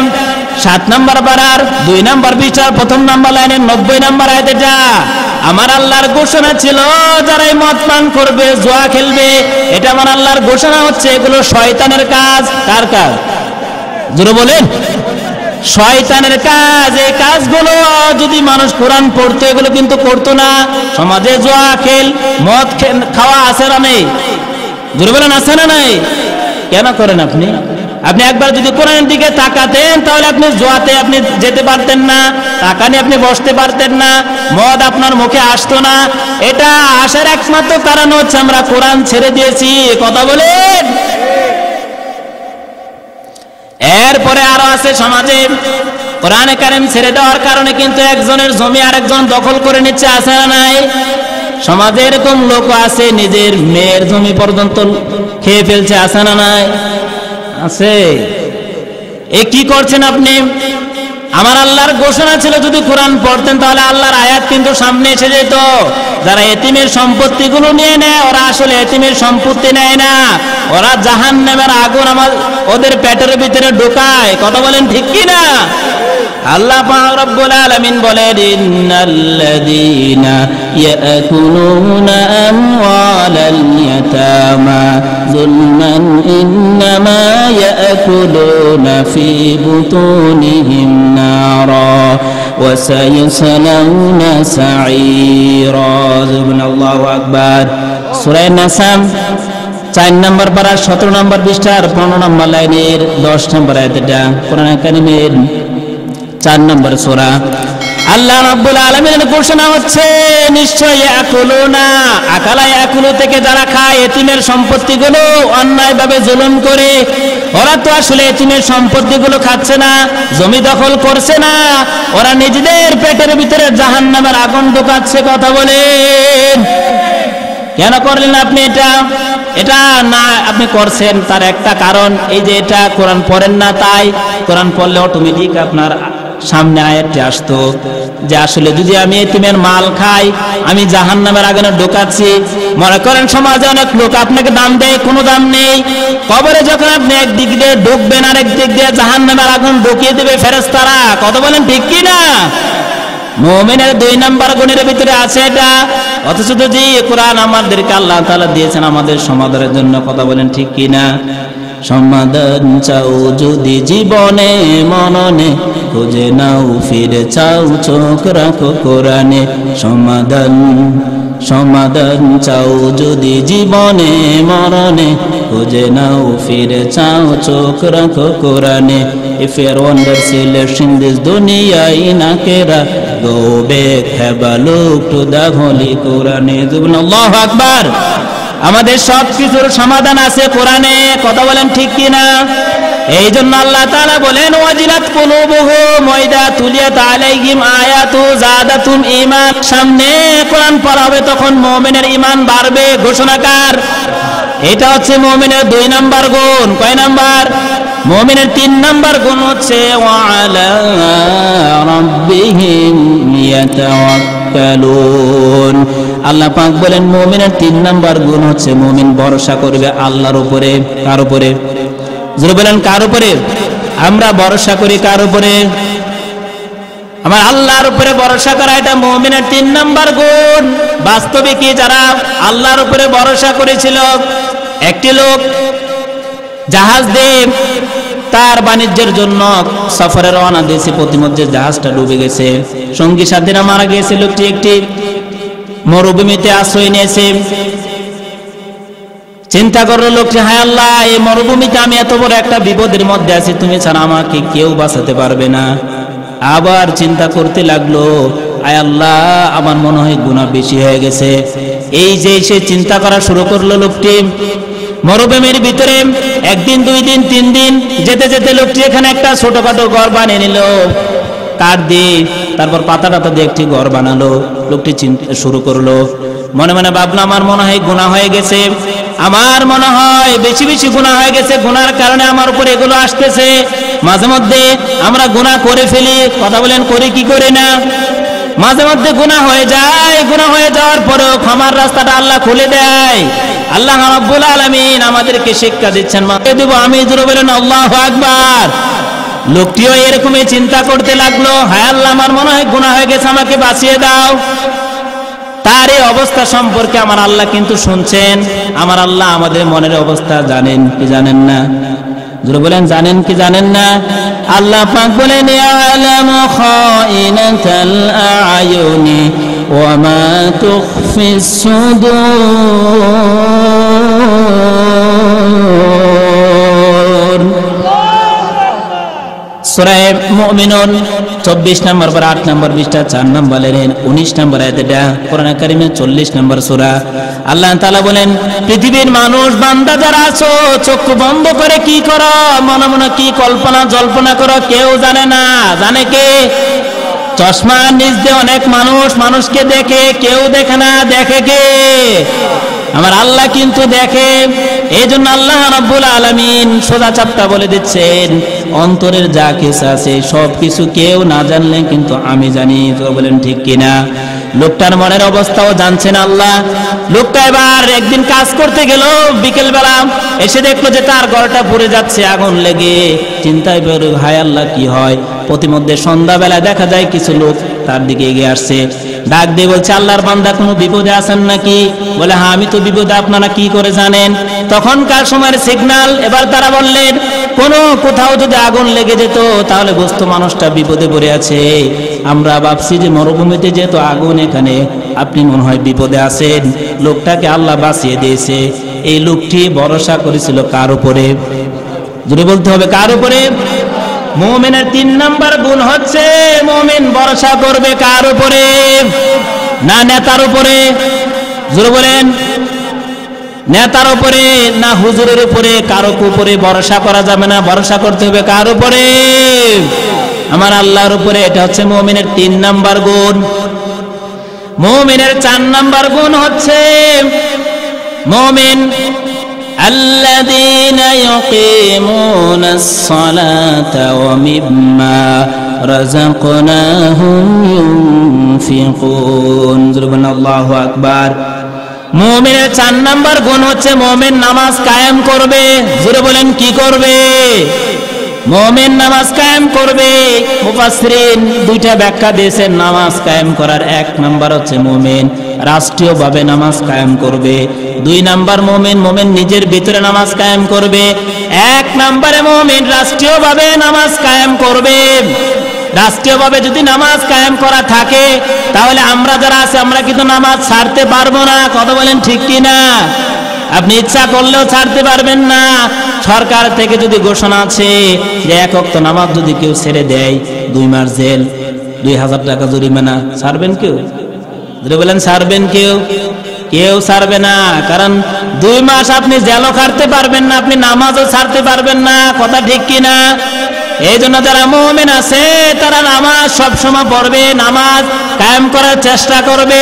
7 নম্বর পারার 2 নম্বর পৃষ্ঠার 1 নম্বর লাইনের 90 নম্বর আয়াত। এটা আমার আল্লাহর ঘোষণা ছিল যারা মদ পান করবে, জুয়া খেলবে, এটা আমার আল্লাহর ঘোষণা হচ্ছে এগুলো শয়তানের কাজ। কার কাজ? জোরে বলেন। শয়তানের কাজ। এই কাজগুলো যদি মানুষ কোরআন পড়তো এগুলো কিন্তু করতো না। সমাজে জুয়া খেল, মদ খাওয়া আছে না নেই? জোরে বলেন আছে না নাই? কেন করেন আপনি? আপনি একবার যদি কোরআনের দিকে তাকাতেন তাহলে আপনি জুয়াতে আপনি যেতে পারতেন না, টাকা নিয়ে আপনি বসতে পারতেন না, মদ আপনার মুখে আসতো না। এটা আসার একমাত্র কারণ হচ্ছে আমরা কোরআন ছেড়ে দিয়েছি। কথা বলেন। এরপরে আরো আছে সমাজে কোরআনে কারীম ছেড়ে দেওয়ার কারণে কিন্তু একজনের জমি আরেকজন দখল করে নিচ্ছে। আছে না নাই? সমাজে এরকম লোক আছে নিজের মেয়ের জমি পর্যন্ত খেয়ে ফেলছে। আছে না নাই? আছে। এ কি করছেন আপনি? আমার আল্লাহর ঘোষণা ছিল যদি কোরআন পড়তেন তাহলে আল্লাহর আয়াত কিন্তু সামনে এসে যেত। যারা এতিমের সম্পত্তিগুলো নিয়ে নেয় ওরা আসলে এতিমের সম্পত্তি নেয় না, ওরা জাহান্নামের আগুন ওদের পেটের ভিতরে ঢোকায়। কথা বলেন ঠিক কি না? আল্লাহ পাক রব্বুল আলামিন বলেন, ইন্নাল্লাযীনা ইয়াকুলুনা আমওয়ালাল ইয়াতামা যুলমান ইন্নামা ইয়াকুলুনা ফি বুতুনিহিম নারা ওয়া সায়াসলাউনা সাঈরা। আল্লাহু আকবার। সূরা নাস 4 নম্বর পারা 17 নম্বর পৃষ্ঠার 15 নম্বর লাইনের 10 নম্বর আয়াত। এটা কোরআন কারীমের 4 নম্বর সূরা। আল্লাহ রাব্বুল আলামিনের ঘোষণা হচ্ছে নিশ্চয়ই ইয়াকুলুনা আকালা ইয়াকুলু থেকে যারা খায় এতিমের সম্পত্তিগুলো অন্যায়ভাবে জুলুম করে, ওরা তো আসলে এতিমের সম্পত্তিগুলো খাচ্ছে না, জমি দখল করছে না, ওরা নিজেদের পেটের ভিতরে জাহান্নামের আগুন ঢোকাচ্ছে। কথা বলেন কেন করলেন আপনি এটা? এটা না আপনি করছেন তার একটা কারণ এই যে এটা কোরআন পড়েন না, তাই কোরআন পড়লে অটোমেটিক আপনার সামনে আয়াতটি আসতো যে আসলে যদি আমি এতিমের মাল খাই আমি জাহান্নামের আগুনে ঢোকাচ্ছি। মনে করেন সমাজে অনেক লোক আপনাকে দাম দেয়, কোনো দাম নেই, কবরে যখন আপনি একদিক দিয়ে ঢুকবেন আর একদিক দিয়ে জাহান্নামের আগুন ঢুকিয়ে দেবে ফেরেশতারা। কথা বলেন ঠিক কি না? মুমিনের 2 নাম্বার গুণের ভিতরে আছে এটা, অথচ যদি কোরআন আমাদেরকে আল্লাহ তাআলা দিয়েছেন আমাদের সমাধানের জন্য। কথা বলেন ঠিক কি না? সমাধান চাও যদি জীবনে মননে, খুঁজে নাও ফিরে চাও চোখ রাখো কোরআনে। সমাধান চাও যদি জীবনে মরণে, খুঁজে নাও ফিরে চাও চোখ রাখো কোরআনে। If you wonder selection this dunya in akhirah, go back, have a look to the holy Quran. Allahu Akbar. আমাদের সব কিছুর সমাধান আছে কোরআনে। কথা বলেন ঠিক কি না? এই জন্য আল্লাহ তাআলা বলেন ওয়াজিলাত কুলুবুহুম ওয়া ইযা তুলিয়াত আলাইহিম আয়াতু যাদাতুম ঈমান। সামনে কোরআন পড়া হবে তখন মুমিনের ঈমান বাড়বে। ঘোষণাকার এটা হচ্ছে মুমিনের 2 নাম্বার গুণ। কয় নাম্বার? মুমিনের 3 নাম্বার গুণ হচ্ছে ওয়া আলা রাব্বিহিম ইয়াতাওয়াক্কালুন। আল্লাহ পাক বলেন মুমিনের 3 নাম্বার গুণ হচ্ছে মুমিন ভরসা করবে আল্লাহর উপরে। কার উপরে? জোরে বলেন কার উপরে? আমরা ভরসা করি কার উপরে? আমার আল্লাহর উপরে ভরসা করা, এটা মুমিনের 3 নাম্বার গুণ। বাস্তবে কি যারা আল্লাহর উপরে ভরসা করেছিল, একটি লোক জাহাজ দিয়ে তার বাণিজ্যের জন্য সফরে রওনা দিয়েছে, প্রতিমধ্যে জাহাজটা ডুবে গেছে, সঙ্গী সাথীরা মারা গেছে, লোকটি একটি মরুভূমিতে আশ্রয় নিয়েছে। চিন্তা করলো লোকটি, হায় আল্লাহ, এই মরুভূমিতে আমি এত বড় একটা বিপদের মধ্যে আছি, তুমি ছাড়া আমাকে কেউ বাঁচাতে পারবে না। আবার চিন্তা করতে লাগলো, আয় আল্লাহ, আমার মনে হয় গুনাহ বেশি হয়ে গেছে। এই যে সে চিন্তা করা শুরু করলো, লোকটি মরুভূমির ভিতরে 1 দিন 2 দিন 3 দিন যেতে যেতে লোকটি এখানে একটা ছোটখাটো ঘর বানিয়ে নিল কাঠ দিয়ে, তারপর পাতা টাতা দিয়ে একটি ঘর বানালো। লোকটি চিন্তা শুরু করলো, মনে মনে ভাবলো, আমার মনে হয় গুনাহ হয়ে গেছে, আমার মনে হয় বেশি বেশি গুনাহ হয়ে গেছে, গুনার কারণে আমার উপর এগুলো আসতেছে। মাঝে মধ্যে আমরা গুনাহ করে ফেলি। কথা বলেন করি কি করে না? মাঝে মধ্যে গুনাহ হয়ে যায়, গুনাহ হয়ে যাওয়ার পরেও ক্ষমার রাস্তাটা আল্লাহ খুলে দেয়। আল্লাহ রাব্বুল আলামিন আমাদেরকে শিক্ষা দিচ্ছেন, মাকে দেব আমি। জোরে বলেন আল্লাহু আকবার। লোকটিও এরকমই চিন্তা করতে লাগলো, হায় আল্লাহ, আমার মনে হয় গুনাহ হয়ে গেছে, আমাকে বাঁচিয়ে দাও। তার এই অবস্থা সম্পর্কে আমার আল্লাহ কিন্তু শুনছেন। আমার আল্লাহ আমাদের মনের অবস্থা জানেন কি জানেন না? জোরে বলেন জানেন কি জানেন না? আল্লাহ পাক বলেন ইয়ালামু খাইনাতাল আয়ুনি ওয়া মা তুখফিস সুদূর। সূরা মুমিনুন 24 নম্বর পর 8 নম্বর 20 4 নম্বর 19 নম্বর আয়াত, এটা কোরআন কারীমের 40 নম্বর সূরা। আল্লাহ তাআলা বলেন, পৃথিবীর মানুষ বান্দা যারা আছো, চক্ষু বন্ধ করে কি করো, মনে মনে কি কল্পনা জল্পনা করো, কেউ জানে না। জানে কে? চশমা নিজ দিয়ে অনেক মানুষ মানুষকে দেখে, কেউ দেখে না। দেখে কে? আমার আল্লাহ কিন্তু দেখে। এই জন্য আল্লাহ রাব্বুল আলামিন সোজা চাপটা বলে দিচ্ছেন, অন্তরের যা কিছু আছে সব কিছু কেউ না জানলে কিন্তু আমি জানি। তো বলেন ঠিক কিনা? লোকটার মনের অবস্থাও জানছেন আল্লাহ। লোকটা এবার একদিন কাজ করতে গেল, বিকেল বেলা এসে দেখলো যে তার ঘরটা পুড়ে যাচ্ছে আগুন লেগে। চিন্তায় পড়ে, হায় আল্লাহ, কি হয়? প্রতিমধ্যে সন্ধ্যাবেলা দেখা যায় কিছু লোক তার দিকে এগিয়ে আসছে, ডাক দিয়ে বলছে, আল্লাহর বান্দা কোনো বিপদে আছেন নাকি? বলে, হ্যাঁ আমি তো বিপদে, আপনারা কি করে জানেন? তখনকার সময়ের সিগন্যাল। এবার তারা বললেন, কোথাও যদি আগুন লেগে যেত তাহলে বুঝতো মানুষটা বিপদে পড়ে আছে। আমরা ভাবছি যে মরুভূমিতে যেহেতু আগুন, এখানে আপনি মনে হয় বিপদে আছেন। লোকটাকে আল্লাহ বাঁচিয়ে দিয়েছে। এই লোকটি ভরসা করেছিল কার উপরে? জোরে বলতে হবে, কার উপরে? মুমিনের 3 নাম্বার গুণ হচ্ছে মুমিন ভরসা করবে কার উপরে? না নেতার উপরে? জোরে বলেন, নেতার উপরে না হুজুরের উপরে? কারো উপরে ভরসা করা যাবে না, ভরসা করতে হবে কার উপরে? আমার আল্লাহর উপরে। এটা হচ্ছে মুমিনের 3 নাম্বার গুণ। মুমিনের 4 নাম্বার গুণ হচ্ছে মুমিন আল্লাযীনা ইয়াকিমুনাস সালাতা ওয়া মিম্মা রাযাকনাহুম ইউনফিকুন। আল্লাহু আকবার। মুমিনের 4 নাম্বার গুণ হচ্ছে মুমিন নামাজ কায়েম করবে। জোরে বলেন, কি করবে? মুমিন নামাজ কায়েম করবে। মুফাসসিরিন 2টা ব্যাখ্যা দিয়েছেন নামাজ কায়েম করার। 1 নাম্বার হচ্ছে মুমিন রাষ্ট্রীয়ভাবে নামাজ কায়েম করবে। 2 নাম্বার মুমিন নিজের ভিতরে নামাজ কায়েম করবে। 1 নম্বরে মুমিন রাষ্ট্রীয়ভাবে নামাজ কায়েম করবে। রাষ্ট্রীয়ভাবে যদি নামাজ কায়েম করা থাকে তাহলে আমরা যারা আছে আমরা কিন্তু নামাজ ছাড়তে পারবো না। কথা বলেন ঠিক কি না? আপনি ইচ্ছা করলেও ছাড়তে পারবেন না। সরকার থেকে যদি ঘোষণা আছে যে 1 ওয়াক্ত নামাজ যদি কেউ ছেড়ে দেয় 2 মাস জেল, 2000 টাকা জরিমানা, ছাড়বেন কেউ? যদি বলেন ছাড়বেন কেউ? কেউ ছাড়বে না। কারণ 2 মাস আপনি জেলও খাটতে পারবেন না, আপনি নামাজও ছাড়তে পারবেন না। কথা ঠিক কি না? এই জন্য যারা মুমিন আছে তারা নামাজ সবসময় পড়বে, নামাজ কায়েম করার চেষ্টা করবে।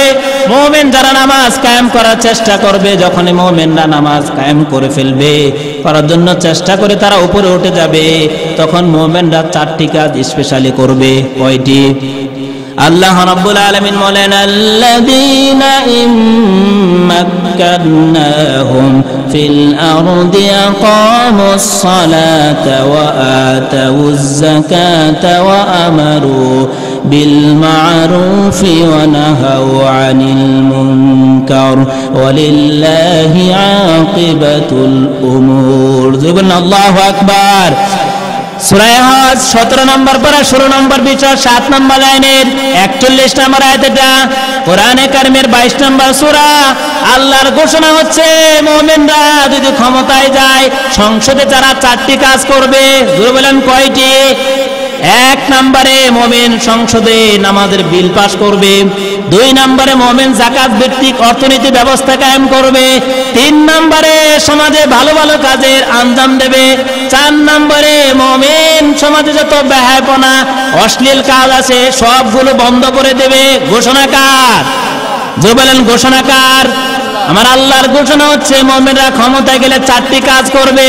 মুমিন যারা নামাজ কায়েম করার চেষ্টা করবে, যখনই মুমিনরা নামাজ কায়েম করে ফেলবে, করার জন্য চেষ্টা করে তারা উপরে উঠে যাবে, তখন মুমিনরা 4টি কাজ স্পেশালি করবে। কয়টি? আল্লাহ রাব্বুল আলামিন বলেন আল্লাযীনা ইম্মাক্কানাহুম ফিল আরদি আকামুস সালাতা ওয়া আতাউয যাকাতা ওয়া আমারু বিল মা'রুফি ওয়া নাহাউ আনিল মুনকার ওয়ালিল্লাহি আকিবাতুল উমুর। আল্লাহু আকবার। সূরা হজ 17 নম্বর পারা 16 নম্বর বিষয় 7 নম্বর লাইনের 41 নম্বর আয়াত। এটা কোরআনে কারিমের 22 নম্বর সূরা। আল্লাহর ঘোষণা হচ্ছে মুমিনরা যদি ক্ষমতায় যায় সংসদে যারা 4টি কাজ করবে। জোরে বলেন কয়টি? 1 নম্বরে মুমিন সংসদে নামাজের বিল পাস করবে। 2 নম্বরে মুমিন যাকাত ভিত্তিক অর্থনীতি ব্যবস্থা কায়েম করবে। 3 নম্বরে সমাজে ভালো ভালো কাজের আঞ্জাম দেবে। 4 নম্বরে মুমিন সমাজে যত বেহায়াপনা অশ্লীল কাজ আছে সবগুলো বন্ধ করে দেবে। ঘোষণা কার? যে বলেন ঘোষণা কার? আমার আল্লাহর ঘোষণা হচ্ছে মুমিনরা ক্ষমতায় গেলে 4টি কাজ করবে।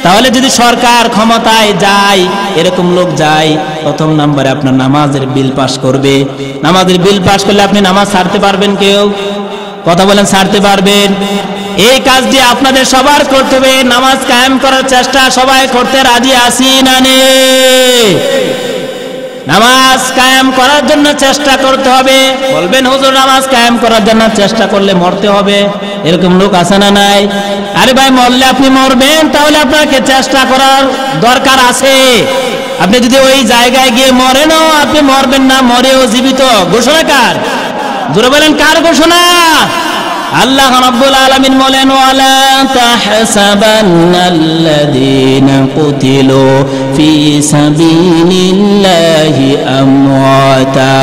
তাহলে যদি সরকার ক্ষমতায় যায়, এরকম লোক যায়, 1ম নম্বরে আপনার নামাজের বিল পাস করবে। নামাজের বিল পাস করলে আপনি নামাজ ছাড়তে পারবেন কেউ? কথা বলেন, ছাড়তে পারবেন? এই কাজটি আপনাদের সবার করতে হবে। নামাজ কায়েম করার চেষ্টা সবাই করতে রাজি আছি না নে? নামাজ কায়েম করার জন্য চেষ্টা করতে হবে। বলবেন হুজুর নামাজ কায়েম করার জন্য চেষ্টা করলে মরতে হবে, এরকম লোক আছে না নাই? আরে ভাই, মরলে আপনি মরবেন, তাহলে আপনাকে চেষ্টা করার দরকার আছে। আপনি যদি ওই জায়গায় গিয়ে মরেনও আপনি মরবেন না, মরেও জীবিত। ঘোষণা কার? জোরে বলেন কার ঘোষণা? আল্লাহ রাব্বুল আলামিন বলেন ওয়ালা তাহসাবান্নাল্লাযীনা কুতিলু ফি সাবিলিল্লাহি আমওয়াতা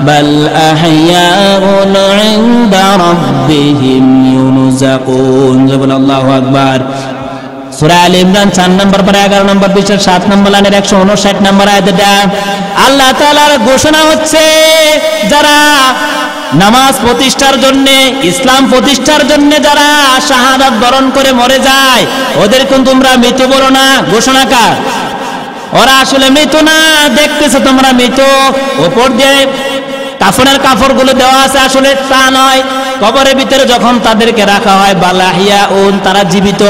বাল আহইয়াউন ইনদা রাব্বিহিম ইউরযাকুন। আল্লাহু আকবার। সূরা আলে ইমরান 4 নম্বর পারা 11 নম্বর পৃষ্ঠা 7 নম্বর লাইনের 159 নম্বর আয়াতে আল্লাহ তাআলার ঘোষণা হচ্ছে যারা নামাজ প্রতিষ্ঠার জন্য, ইসলাম প্রতিষ্ঠার জন্য যারা শাহাদাত বরণ করে মরে যায় ওদেরকে তোমরা মৃত বলো না। ঘোষণা কার? ওরা আসলে মৃত না, দেখতেছো তোমরা মৃত। উপর দিয়ে কাফনের কাপড়গুলো দেওয়া আছে, আসলে তা নয়। কবরের ভিতরে যখন তাদেরকে রাখা হয় বালাহিয়া উন, তারা জীবিত।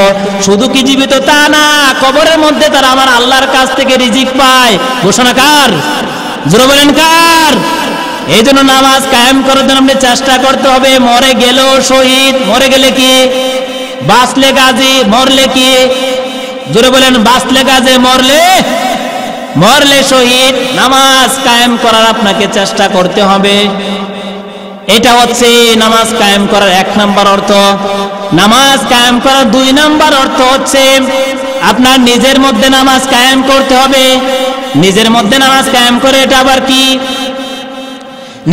শুধু কি জীবিত তা না, কবরের মধ্যে তারা আমার আল্লাহর কাছ থেকে রিজিক পায়। ঘোষণা কার? জোরে বলেন কার? এই জন্য নামাজ কায়েম করার জন্য আপনি চেষ্টা করতে হবে। মরে গেলেও শহীদ, মরে গেলে কি? বাঁচলে গাজী, মরলে কি? জোরে বলেন, বাঁচলে গাজী, মরলে শহীদ। নামাজ কায়েম করার আপনাকে চেষ্টা করতে হবে। এটা হচ্ছে নামাজ কায়েম করার 1 নম্বর অর্থ। নামাজ কায়েম করার 2 নম্বর অর্থ হচ্ছে আপনার নিজের মধ্যে নামাজ কায়েম করতে হবে। নিজের মধ্যে নামাজ কায়েম করে, এটা আবার কি?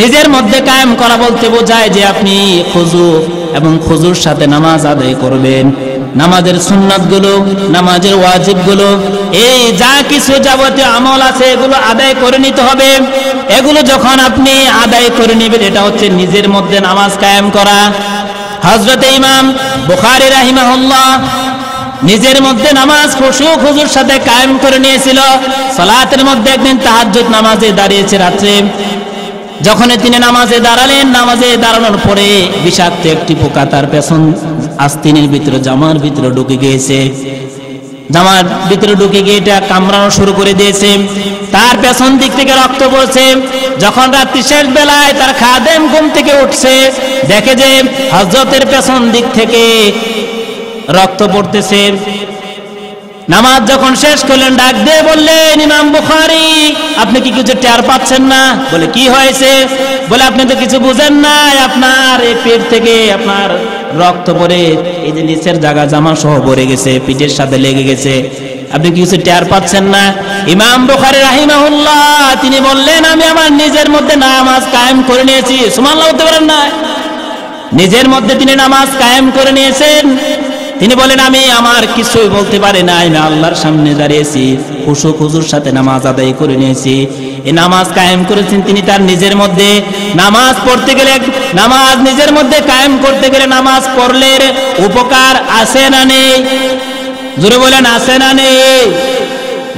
নিজের মধ্যে কায়েম করা বলতে বোঝায় যে আপনি খুজু এবং খুজুর সাথে নামাজ আদায় করবেন। নামাজের সুন্নাতগুলো, নামাজের ওয়াজিবগুলো, এই যা কিছু যাবতীয় আমল আছে এগুলো আদায় করে নিতে হবে। এগুলো যখন আপনি আদায় করে নেবেন, এটা হচ্ছে নিজের মধ্যে নামাজ কায়েম করা। হযরতে ইমাম বুখারী রাহিমাহুল্লাহ নিজের মধ্যে নামাজ খুজুর সাথে কায়েম করে নিয়েছিল। সালাতের মধ্যে একদিন তাহাজ্জুদ নামাজে দাঁড়িয়েছে রাত্রে। যখন তিনি নামাজে দাঁড়ালেন, নামাজে দাঁড়ানোর পরে বিষাক্ত একটি পোকা তার পেছন আস্তিনের ভিতরে, জামার ভিতরে ঢুকে গিয়েছে। জামার ভিতরে ঢুকে গিয়ে এটা কামড়ানো শুরু করে দিয়েছে। তার পেছন দিক থেকে রক্ত পড়ছে। যখন রাত্রি শেষ বেলায় তার খাদেম ঘুম থেকে উঠছে, দেখে যে হযরতের পেছন দিক থেকে রক্ত পড়তেছে। নামাজ যখন শেষ করলেন, ডাক দিয়ে বললেন, ইমাম বুখারী, আপনি কি কিছু টের পাচ্ছেন না? বলে, কি হয়েছে? বলে, আপনি তো কিছু বুঝেন না, আপনার এই পেট থেকে আপনার রক্ত পড়ে এই যে নিচের জায়গা জামা সহ ভরে গেছে, পিঠের সাথে লেগে গেছে, আপনি কিছু টের পাচ্ছেন না? ইমাম বুখারী রাহিমাহুল্লাহ তিনি বললেন, আমি আমার নিজের মধ্যে নামাজ কায়েম করে নিয়েছি। সুবহানাল্লাহ বলতে পারেন না? নিজের মধ্যে তিনি নামাজ কায়েম করে নিয়েছেন। তিনি বলেন, আমি আমার কিছুই বলতে পারি না, আমি আল্লাহর সামনে দাঁড়িয়েছি, খুশু খুজুর সাথে নামাজ আদায় করে নিয়েছি। এই নামাজ কায়েম করেছেন তিনি তার নিজের মধ্যে। নামাজ পড়তে গেলে, নামাজ নিজের মধ্যে কায়েম করতে গেলে নামাজ পড়লে উপকার আছে না নেই? জোরে বলেন, আছে না নেই?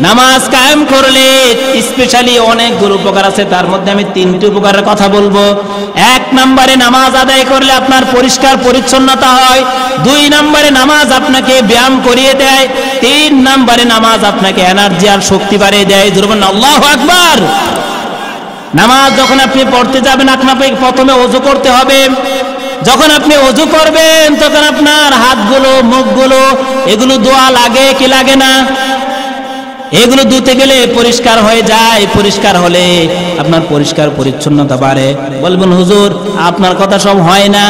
নামাজ কায়েম করলে স্পেশালি অনেকগুলো উপকার আছে, তার মধ্যে আমি 3টি উপকারের কথা বলবো। 1 নম্বরে নামাজ আদায় করলে আপনার পরিষ্কার পরিচ্ছন্নতা হয়। 2 নম্বরে নামাজ আপনাকে ব্যায়াম করিয়ে দেয়। 3 নম্বরে নামাজ আপনাকে এনার্জি আর শক্তি বাড়িয়ে দেয়। জোরে বলেন আল্লাহু আকবার। নামাজ যখন আপনি পড়তে যাবেন, আপনাকে প্রথমে ওযু করতে হবে। যখন আপনি ওযু করবেন, তখন আপনার হাতগুলো, মুখগুলো, এগুলো ধোয়া লাগে কি লাগে না? এগুলো ধুতে গেলে পরিষ্কার হয়ে যায়। পরিষ্কার হলে আপনার পরিষ্কার পরিচ্ছন্নতা বাড়ে। বলবেন, হুজুর আপনার কথা সব হয় না।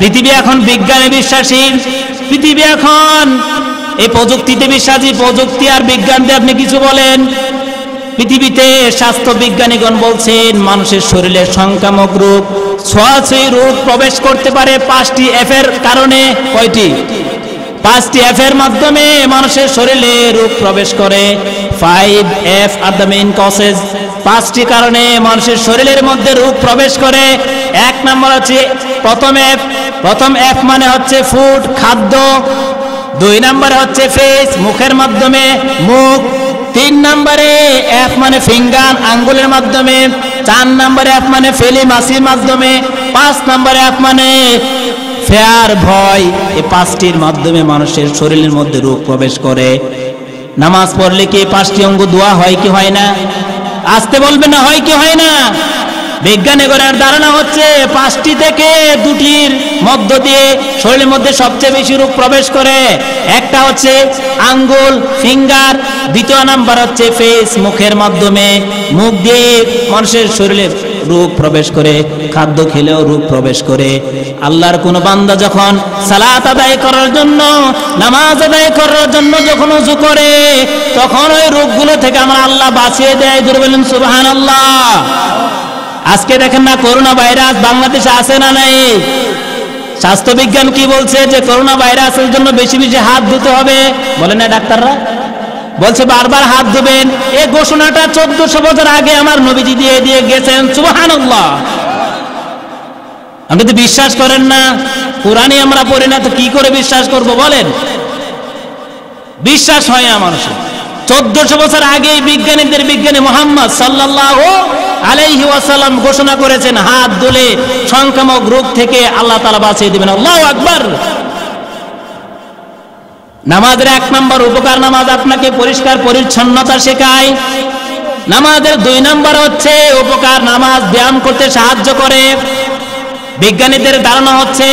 পৃথিবী এখন বিজ্ঞানে বিশ্বাসী, পৃথিবী এখন এই প্রযুক্তিতে বিশ্বাসী। প্রযুক্তি আর বিজ্ঞান দিয়ে আপনি কিছু বলেন। পৃথিবীতে স্বাস্থ্য বিজ্ঞানীগণ বলছেন, মানুষের শরীরে সংক্রামক রোগ, ছোঁয়াছুঁয়ি রোগ প্রবেশ করতে পারে 5টি এফের কারণে। কয়টি? 5টি এফের মাধ্যমে মানুষের শরীরে রোগ প্রবেশ করে। 5F are the main causes. 5টি কারণে মানুষের শরীরের মধ্যে রোগ প্রবেশ করে। 1 নম্বর হচ্ছে প্রথম এফ মানে হচ্ছে ফুড, খাদ্য। 2 নম্বরে হচ্ছে ফেস, মুখের মাধ্যমে, মুখ। 3 নম্বরে এফ মানে ফিঙ্গার, আঙ্গুলের মাধ্যমে। 4 নম্বরে এফ মানে ফেলি, মাছির মাধ্যমে। 5 নম্বরে এফ মানে ফেয়ার, ভয়। এই 5টির মাধ্যমে মানুষের শরীরের মধ্যে রোগ প্রবেশ করে। নামাজ পড়লে কি 5টি অঙ্গ দোয়া হয় কি হয় না? আসতে বলবেন না, হয় কি হয় না? বিজ্ঞানীদের ধারণা হচ্ছে 5টি থেকে 2টির মধ্য দিয়ে শরীরের মধ্যে সবচেয়ে বেশি রোগ প্রবেশ করে। একটা হচ্ছে আঙ্গুল, ফিঙ্গার। 2 নাম্বার হচ্ছে ফেস, মুখের মাধ্যমে। মুখ দিয়ে মানুষের শরীরে রোগ প্রবেশ করে। খাদ্য খেলেও রোগ প্রবেশ করে। আল্লাহর কোন বান্দা যখন সালাত আদায় করার জন্য, নামাজ আদায় করার জন্য যখন ওযু করে, তখন ওই রোগগুলো থেকে আমার আল্লাহ বাঁচিয়ে দেয়। জোরে বলেন সুবহানাল্লাহ। আজকে দেখেন না, করোনা ভাইরাস বাংলাদেশে আছে না নাই? স্বাস্থ্য বিজ্ঞান কি বলছে? যে করোনা ভাইরাসের জন্য বেশি বেশি হাত ধুতে হবে। বলে না ডাক্তাররা? বলছে বারবার হাত ধুবেন। এই ঘোষণাটা 1400 বছর আগে আমার নবীজি দিয়ে গেছেন। সুবহানাল্লাহ। আপনি তো বিশ্বাস করেন না, কোরআনই আমরা পড়ি না, তো কি করে বিশ্বাস করব বলেন? বিশ্বাস হয় না মানুষের। 1400 বছর আগে বিজ্ঞানী মুহাম্মদ সাল্লাল্লাহু আলাইহি ওয়াসাল্লাম ঘোষণা করেছেন, হাত ধুলে সংক্রামক রোগ থেকে আল্লাহ তাআলা বাঁচিয়ে দিবেন। আল্লাহু আকবার। নামাজের 1 নম্বর উপকার, নামাজ আপনাকে পরিষ্কার পরিচ্ছন্নতা শেখায়। নামাজের 2 নম্বর হচ্ছে উপকার, নামাজ ব্যায়াম করতে সাহায্য করে। বিজ্ঞানীদের ধারণা হচ্ছে,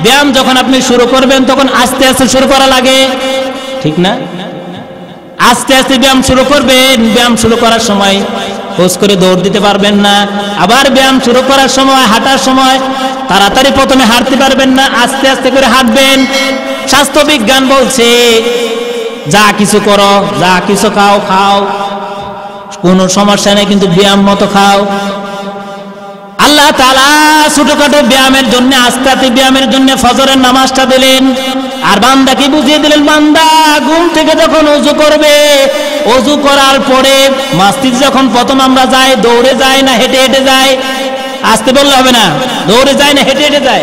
ব্যায়াম যখন আপনি শুরু করবেন তখন আস্তে আস্তে শুরু করা লাগে, ঠিক না? আস্তে আস্তে ব্যায়াম শুরু করবেন। ব্যায়াম শুরু করার সময় হোস করে দৌড় দিতে পারবেন না। আবার ব্যায়াম শুরু করার সময়, হাঁটার সময় তাড়াতাড়ি প্রথমে হাঁটতে পারবেন না, আস্তে আস্তে করে হাঁটবেন। স্বাস্থ্য বিজ্ঞান বলছে, যা কিছু করো, যা কিছু খাও, কোনো সমস্যা নেই, কিন্তু ব্যায়াম মতো খাও। আল্লাহ তাআলা ছোটখাটো ব্যায়ামের জন্য, আস্তে আস্তে ব্যায়ামের জন্য ফজরের নামাজটা দিলেন। আর বান্দাকে বুঝিয়ে দিলেন, বান্দা ঘুম থেকে যখন ওযু করবে, ওযু করার পরে মসজিদ যখন প্রথম আমরা যাই, দৌড়ে যাই না হেঁটে হেঁটে যাই? আসতে বললে হবে না, দৌড়ে যাই না হেঁটে হেঁটে যাই?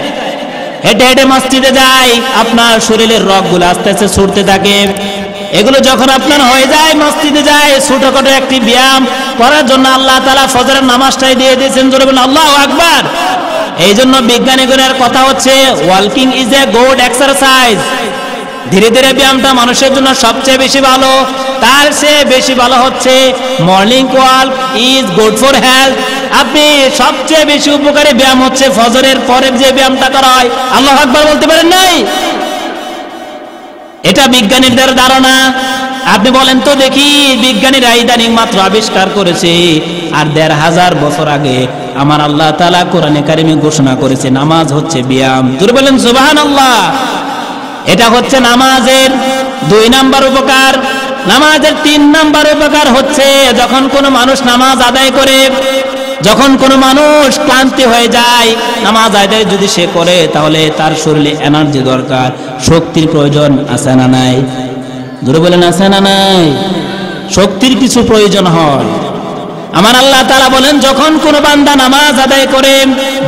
হেঁটে হেঁটে মসজিদে যাই, আপনার শরীরের রগগুলো আস্তে আস্তে ছুটতে থাকে। এগুলো যখন আপনার হয়ে যায়, মসজিদে যায়, ছোটখাটো একটি ব্যায়াম করার জন্য আল্লাহ তাআলা ফজরের নামাজটাই দিয়ে দিয়েছেন। জোরে বলুন আল্লাহু আকবার। এই জন্য বিজ্ঞানীগণের কথা হচ্ছে, walking is a good exercise. ধীরে ধীরে ব্যায়ামটা মানুষের জন্য সবচেয়ে বেশি ভালো। তার চেয়ে বেশি ভালো হচ্ছে morning walk is good for health. আপনি সবচেয়ে বেশি উপকারী ব্যায়াম হচ্ছে ফজরের পরে যে ব্যায়ামটা করা হয়। আল্লাহু আকবার বলতে পারেন নাই? এটা বিজ্ঞানীদের ধারণা। আপনি বলেন তো দেখি, বিজ্ঞানীরা ইদানিং মাত্র আবিষ্কার করেছে, আর ১৫০০ বছর আগে আমার আল্লাহ তাআলা কোরআনে কারিমে ঘোষণা করেছে নামাজ হচ্ছে ব্যায়াম। জোরে বলেন সুবহানাল্লাহ। এটা হচ্ছে নামাজের ২ নাম্বার উপকার। নামাজের ৩ নাম্বার উপকার হচ্ছে, যখন কোনো মানুষ নামাজ আদায় করে, যখন কোনো মানুষ ক্লান্তি হয়ে যায়, নামাজ আদায় যদি সে করে, তাহলে তার শরীরে এনার্জি দরকার, শক্তির প্রয়োজন আছে না নাই? জোরে বলেন আছে না নাই? শক্তির কিছু প্রয়োজন হয়। আমার আল্লাহ তাআলা বলেন, যখন কোনো বান্দা নামাজ আদায় করে,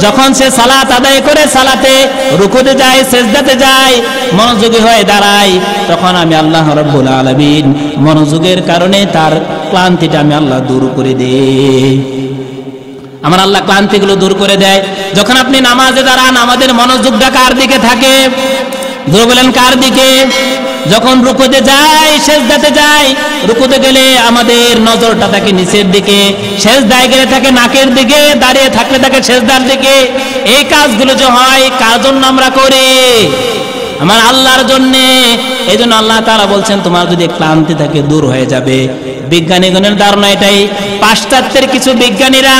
যখন সে সালাত আদায় করে, সালাতে রুকুতে যায়, সিজদাতে যায়, মনোযোগী হয়ে দাঁড়ায়, তখন আমি আল্লাহ রাব্বুল আলামিন মনোযোগের কারণে তার ক্লান্তিটা আমি আল্লাহ দূর করে দেই। আমার আল্লাহ ক্লান্তিগুলো দূর করে দেয়। যখন আপনি নামাজে দাঁড়ান, আমাদের মনোযোগটা কার দিকে থাকে? জোরে বলেন কার দিকে? যখন রুকুতে যাই, সিজদাতে যাই, রুকুতে গেলে আমাদের নজরটা থাকে নিচের দিকে, সিজদায় গেলে থাকে নাকের দিকে, দাঁড়িয়ে থাকলে থাকে সিজদার দিকে। এই কাজগুলো যে হয়, কার জন্য আমরা করি? আমার আল্লাহর জন্য। এই জন্য আল্লাহ তাআলা বলছেন, তোমার যদি ক্লান্তি থাকে দূর হয়ে যাবে। বিজ্ঞানীগণের ধারণা এটাই। পাশ্চাত্যের কিছু বিজ্ঞানীরা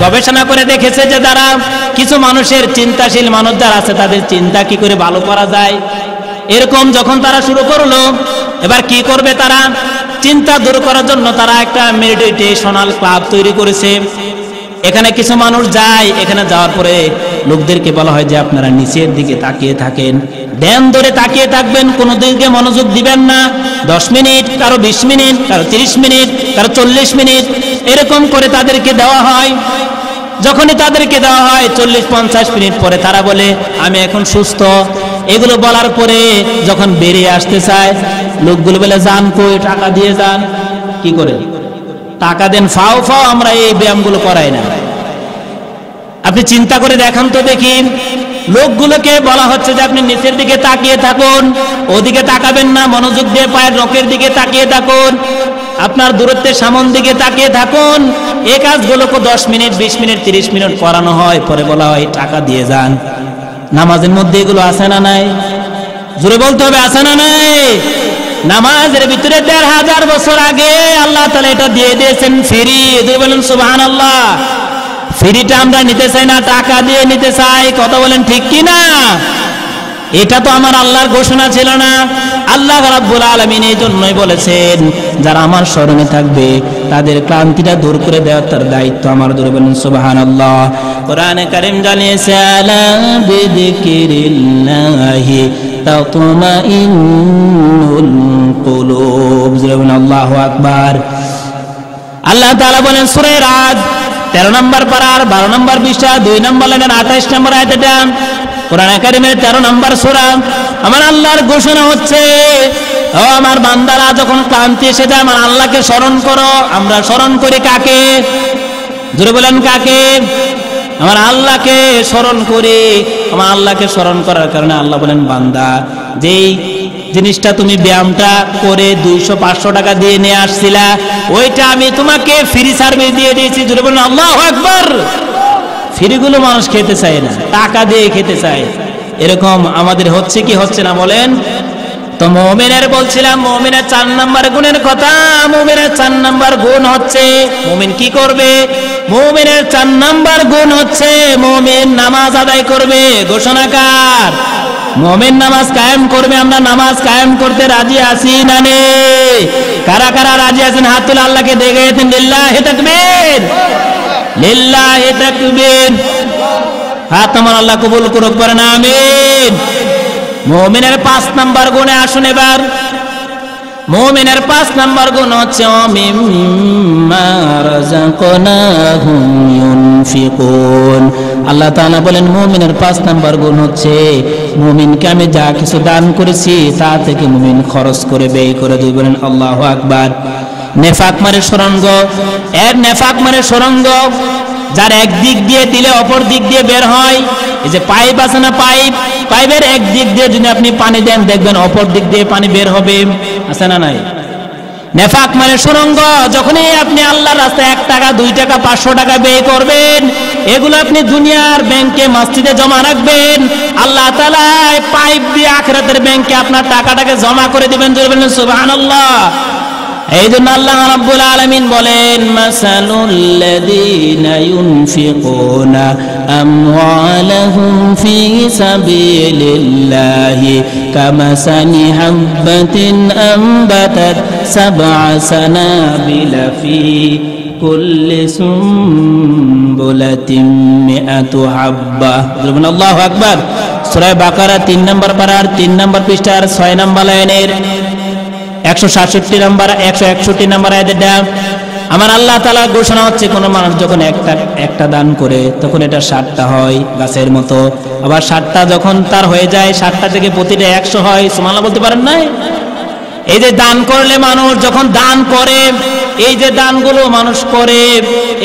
গবেষণা করে দেখেছে যে যারা কিছু মানুষের চিন্তাশীল মানুষ যারা আছে, তাদের চিন্তা কি করে ভালো করা যায়, এরকম যখন তারা শুরু করলো, এবার কি করবে তারা? চিন্তা দূর করার জন্য তারা একটা মেডিটেশনাল ক্লাব তৈরি করেছে। এখানে কিছু মানুষ যায়, এখানে যাওয়ার পরে লোকদেরকে বলা হয় যে আপনারা নিচের দিকে তাকিয়ে থাকেন, ধ্যান ধরে তাকিয়ে থাকবেন, কোনো দিকে মনোযোগ দিবেন না। 10 মিনিট, কারো 20 মিনিট, কারো 30 মিনিট, কারো 40 মিনিট, এরকম করে তাদেরকে দেওয়া হয়। যখনই তাদেরকে দেওয়া হয় 40-50 মিনিট পরে তারা বলে আমি এখন সুস্থ। এগুলো বলার পরে যখন বেরিয়ে আসতে চায়, লোকগুলো বলে যান কই, টাকা দিয়ে যান। কি করে? টাকা দেন, ফাও ফাও আমরা এই ব্যায়ামগুলো করাই না। আপনি চিন্তা করে দেখান তো দেখি, লোকগুলোকে বলা হচ্ছে যে আপনি নিচের দিকে তাকিয়ে থাকুন, ওদিকে তাকাবেন না, মনোযোগ দিয়ে পায়ের নখের দিকে তাকিয়ে থাকুন, আপনার দূরত্বের সামন দিকে তাকিয়ে থাকুন। এই কাজগুলোকে 10 মিনিট, 20 মিনিট, 30 মিনিট করানো হয়, পরে বলা হয় টাকা দিয়ে যান। নামাজের মধ্যে এগুলো আছে না নাই? জোরে বলতে হবে, আছে না নাই? নামাজের ভিতরে ১৫০০ বছর আগে আল্লাহ তাআলা এটা দিয়ে দিয়েছেন ফ্রি। জোরে বলেন সুবহানাল্লাহ। ফ্রিটা আমরা নিতে চাই না, টাকা দিয়ে নিতে চাই। কথা বলেন ঠিক কি না? এটা তো আমার আল্লাহর ঘোষণা ছিল না। আল্লাহ রাব্বুল আলামিন এই জন্যই বলেছেন, যারা আমার স্মরণে থাকবে তাদের ক্লান্তিটা দূর করে দেওয়ার তার দায়িত্ব আমার। জোরে বলেন সুবহানাল্লাহ। কোরআনে কারীম জানিয়েছে, আলা বিযিকিরিল্লাহি তাতমাইন্নুল কুলুব। জোরে বলেন আল্লাহু আকবার। আল্লাহ তাআলা বলেন সূরা রাদ 13 নম্বর পারার 12 নম্বর পৃষ্ঠা 2 নম্বর লাইনের 28 নম্বর আয়াতে কোরআন কারীমের 13 নম্বর সূরা। আমার আল্লাহর ঘোষণা হচ্ছে, ও আমার বান্দারা, যখন ক্লান্তি এসে যায় আমার আল্লাহকে স্মরণ করো। আমরা স্মরণ করি কাকে? জোরে বলেন কাকে? আমার আল্লাহকে স্মরণ করি। আমার আল্লাহকে স্মরণ করার কারণে আল্লাহ বলেন, বান্দা, যেই জিনিসটা তুমি ব্যায়ামটা করে 200-500 টাকা দিয়ে নিয়ে আসছিলা, ওইটা আমি তোমাকে ফ্রি সার্ভিস দিয়ে দিয়েছি। জোরে বলেন আল্লাহু আকবার। ফ্রিগুলো মানুষ খেতে চায় না, টাকা দিয়ে খেতে চায়। এরকম আমাদের হচ্ছে কি হচ্ছে না বলেন? তো মুমিনের বলছিলাম, মুমিনের 4 নম্বর গুণের কথা। মুমিনের 4 নম্বর গুণ হচ্ছে, মুমিন কি করবে? মুমিনের 4 নম্বর গুণ হচ্ছে মুমিন নামাজ আদায় করবে। ঘোষণাকার মুমিন নামাজ কায়েম করবে। আমরা নামাজ কায়েম করতে রাজি আছি না নেই? কারা কারা রাজি রাজি আছেন হাত তুলে আল্লাহকে দেখে গেছেন লিল্লাহি তাকবীর, লিল্লাহি তাকবীর। হাত আমার আল্লাহ কবুল করুক, পড়েন আমিন। মুমিনের 5 নাম্বার গুণে আসুন এবার। মুমিনের 5 নাম্বার গুণ হচ্ছে মিম্মা রাযাকনাহুম ইউনফিকুন। আল্লাহ তাআলা বলেন মুমিনের 5 নাম্বার গুণ হচ্ছে মুমিনকে আমি যা কিছু দান করেছি তা থেকে মুমিন খরচ করে ব্যয় করে দেয়। বলেন আল্লাহু আকবার। নেফাক মানে সুরঙ্গ, এর নেফাক মানে সুরঙ্গ, যার এক দিক দিয়ে দিলে অপর দিক দিয়ে বের হয়। এই যে পাইপ আছে না, পাইপের এক দিক দিয়ে যদি আপনি পানি দেন দেখবেন অপর দিক দিয়ে পানি বের হবে, আছে না নাই? নেফাক মানে সুরঙ্গ। যখনই আপনি আল্লাহর রাস্তায় 1 টাকা 2 টাকা 500 টাকা ব্যয় করবেন, এগুলো আপনি দুনিয়ার ব্যাংকে মসজিদে জমা রাখবেন, আল্লাহ তাআলা পাইপ দিয়ে আখিরাতের ব্যাংকে আপনার টাকাটাকে জমা করে দিবেন। বলবেন সুবহানাল্লাহ। এই জন্য আল্লাহ রাব্বুল আলামিন বলেন মাসালুল্লাযীনা ইউনফিকুনা আমওয়ালাহুম ফি সাবিলিল্লাহি কামাসালি হাববাতিন আনবাতাত 7 সানাবিলা ফি কুল্লি সুমবুলাতিন মিআতু হাব্বা। আল্লাহু আকবার। সূরা বাকারা 3 নম্বর পারার 3 নম্বর পৃষ্ঠার 6 নম্বর লাইনের 167 নম্বর 161 নম্বর আয়াতটা আমার আল্লাহ তাআলা ঘোষণা হচ্ছে, কোন মানুষ যখন একটা দান করে তখন এটা 60টা হয় গাছের মতো, আবার 60টা যখন তার হয়ে যায় 60টা থেকে প্রতিটা 100 হয়। সুবহানাল্লাহ বলতে পারেন না? এই যে দান করলে মানুষ যখন দান করে, এই যে দানগুলো মানুষ করে,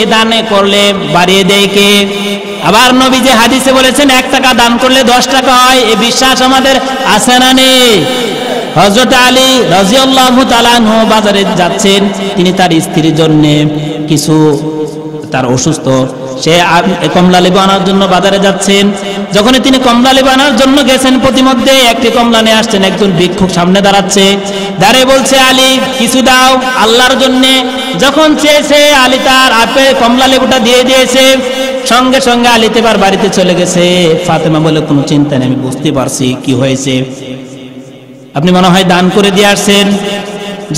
এই দানে করলে বাড়িয়ে দেয় কে? আবার নবী যে হাদিসে বলেছেন 1 টাকা দান করলে 10 টাকা হয়, এই বিশ্বাস আমাদের আছে না নেই? হযরত আলী রাদিয়াল্লাহু তাআলা আনহু বাজারে যাচ্ছেন, তিনি তার স্ত্রীর জন্য কিছু, তার অসুস্থ, সে কমলা লেবু আনার জন্য বাজারে যাচ্ছেন। যখন তিনি কমলা লেবু আনার জন্য গেছেন, প্রতিমধ্যে একটি কমলা নিয়ে আসছেন, একজন ভিক্ষুক সামনে দাঁড়াচ্ছে, দাঁড়িয়ে বলছে আলী কিছু দাও আল্লাহর জন্য। যখন চেয়েছে আলী তার আপেল কমলা লেবুটা দিয়ে দিয়েছে, সঙ্গে সঙ্গে আলী এবার বাড়িতে চলে গেছে। ফাতেমা বলে কোনো চিন্তা নেই, আমি বুঝতে পারছি কি হয়েছে, আপনি মনে হয় দান করে দিয়ে আসছেন।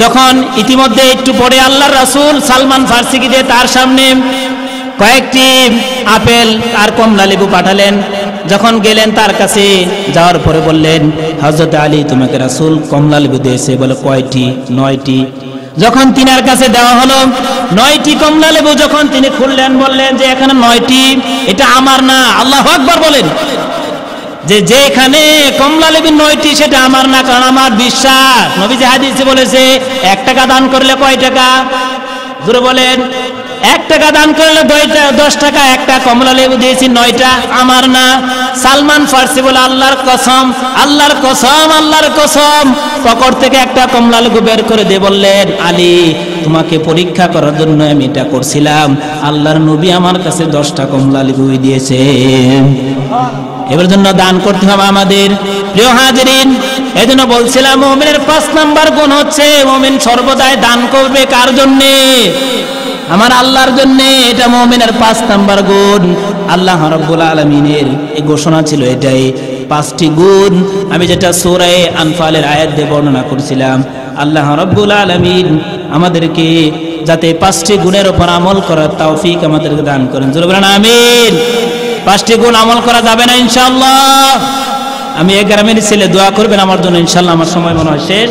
যখন ইতিমধ্যে একটু পরে আল্লাহর রাসূল সালমান ফারসিকে দিয়ে তার সামনে কয়েকটি আপেল আর কমলা লেবু পাঠালেন। যখন গেলেন তার কাছে যাওয়ার পরে বললেন হযরত আলী তোমাকে রাসূল কমলা লেবু দিয়েছে। বলে কয়টি? 9টি। যখন তিনার কাছে দেওয়া হলো 9টি কমলা লেবু, যখন তিনি খুললেন বললেন যে এখানে 9টি, এটা আমার না। আল্লাহু আকবার বলেন। যে যেখানে কমলা লেবু 9টি সেটা আমার না, কারণ আমার বিশ্বাস নবীজি হাদিসে বলেছে 1 টাকা দান করলে কয় টাকা? জোরে বলেন। 1 টাকা দান করলে 10 টাকা। একটা কমলা লেবু দিয়েছি 9টা আমার না। সালমান ফারসি বলে আল্লাহর কসম, আল্লাহর কসম, আল্লাহর কসম, পকেট থেকে একটা কমলা লেবু বের করে দিয়ে বললেন আলী তোমাকে পরীক্ষা করার জন্য আমি এটা করছিলাম, আল্লাহর নবী আমার কাছে 10টা কমলা লেবু দিয়েছে। এবার জন্য দান করতে হবে আমাদের। প্রিয় হাজিরিন, এই জন্য বলছিলাম মুমিনের 5 নাম্বার গুণ হচ্ছে মুমিন সর্বদাই দান করবে কার জন্যে? আমার আল্লাহর জন্যে। এটা মুমিনের 5 নাম্বার গুণ। আল্লাহ রাব্বুল আলামিনের এই ঘোষণা ছিল এটাই। 5টি গুণ আমি যেটা সূরা আনফালের আয়াত দিয়ে বর্ণনা করেছিলাম। আল্লাহ রাব্বুল আলামিন আমাদেরকে যাতে 5টি গুণের উপর আমল করার তৌফিক আমাদেরকে দান করেন। জোরে বলেন আমিন। 5টি গুণ আমল করা যাবে না ইনশাআল্লাহ? আমি এই গ্রামের ছেলে, দোয়া করবেন আমার জন্য ইনশাআল্লাহ। আমার সময় মনে হয় শেষ।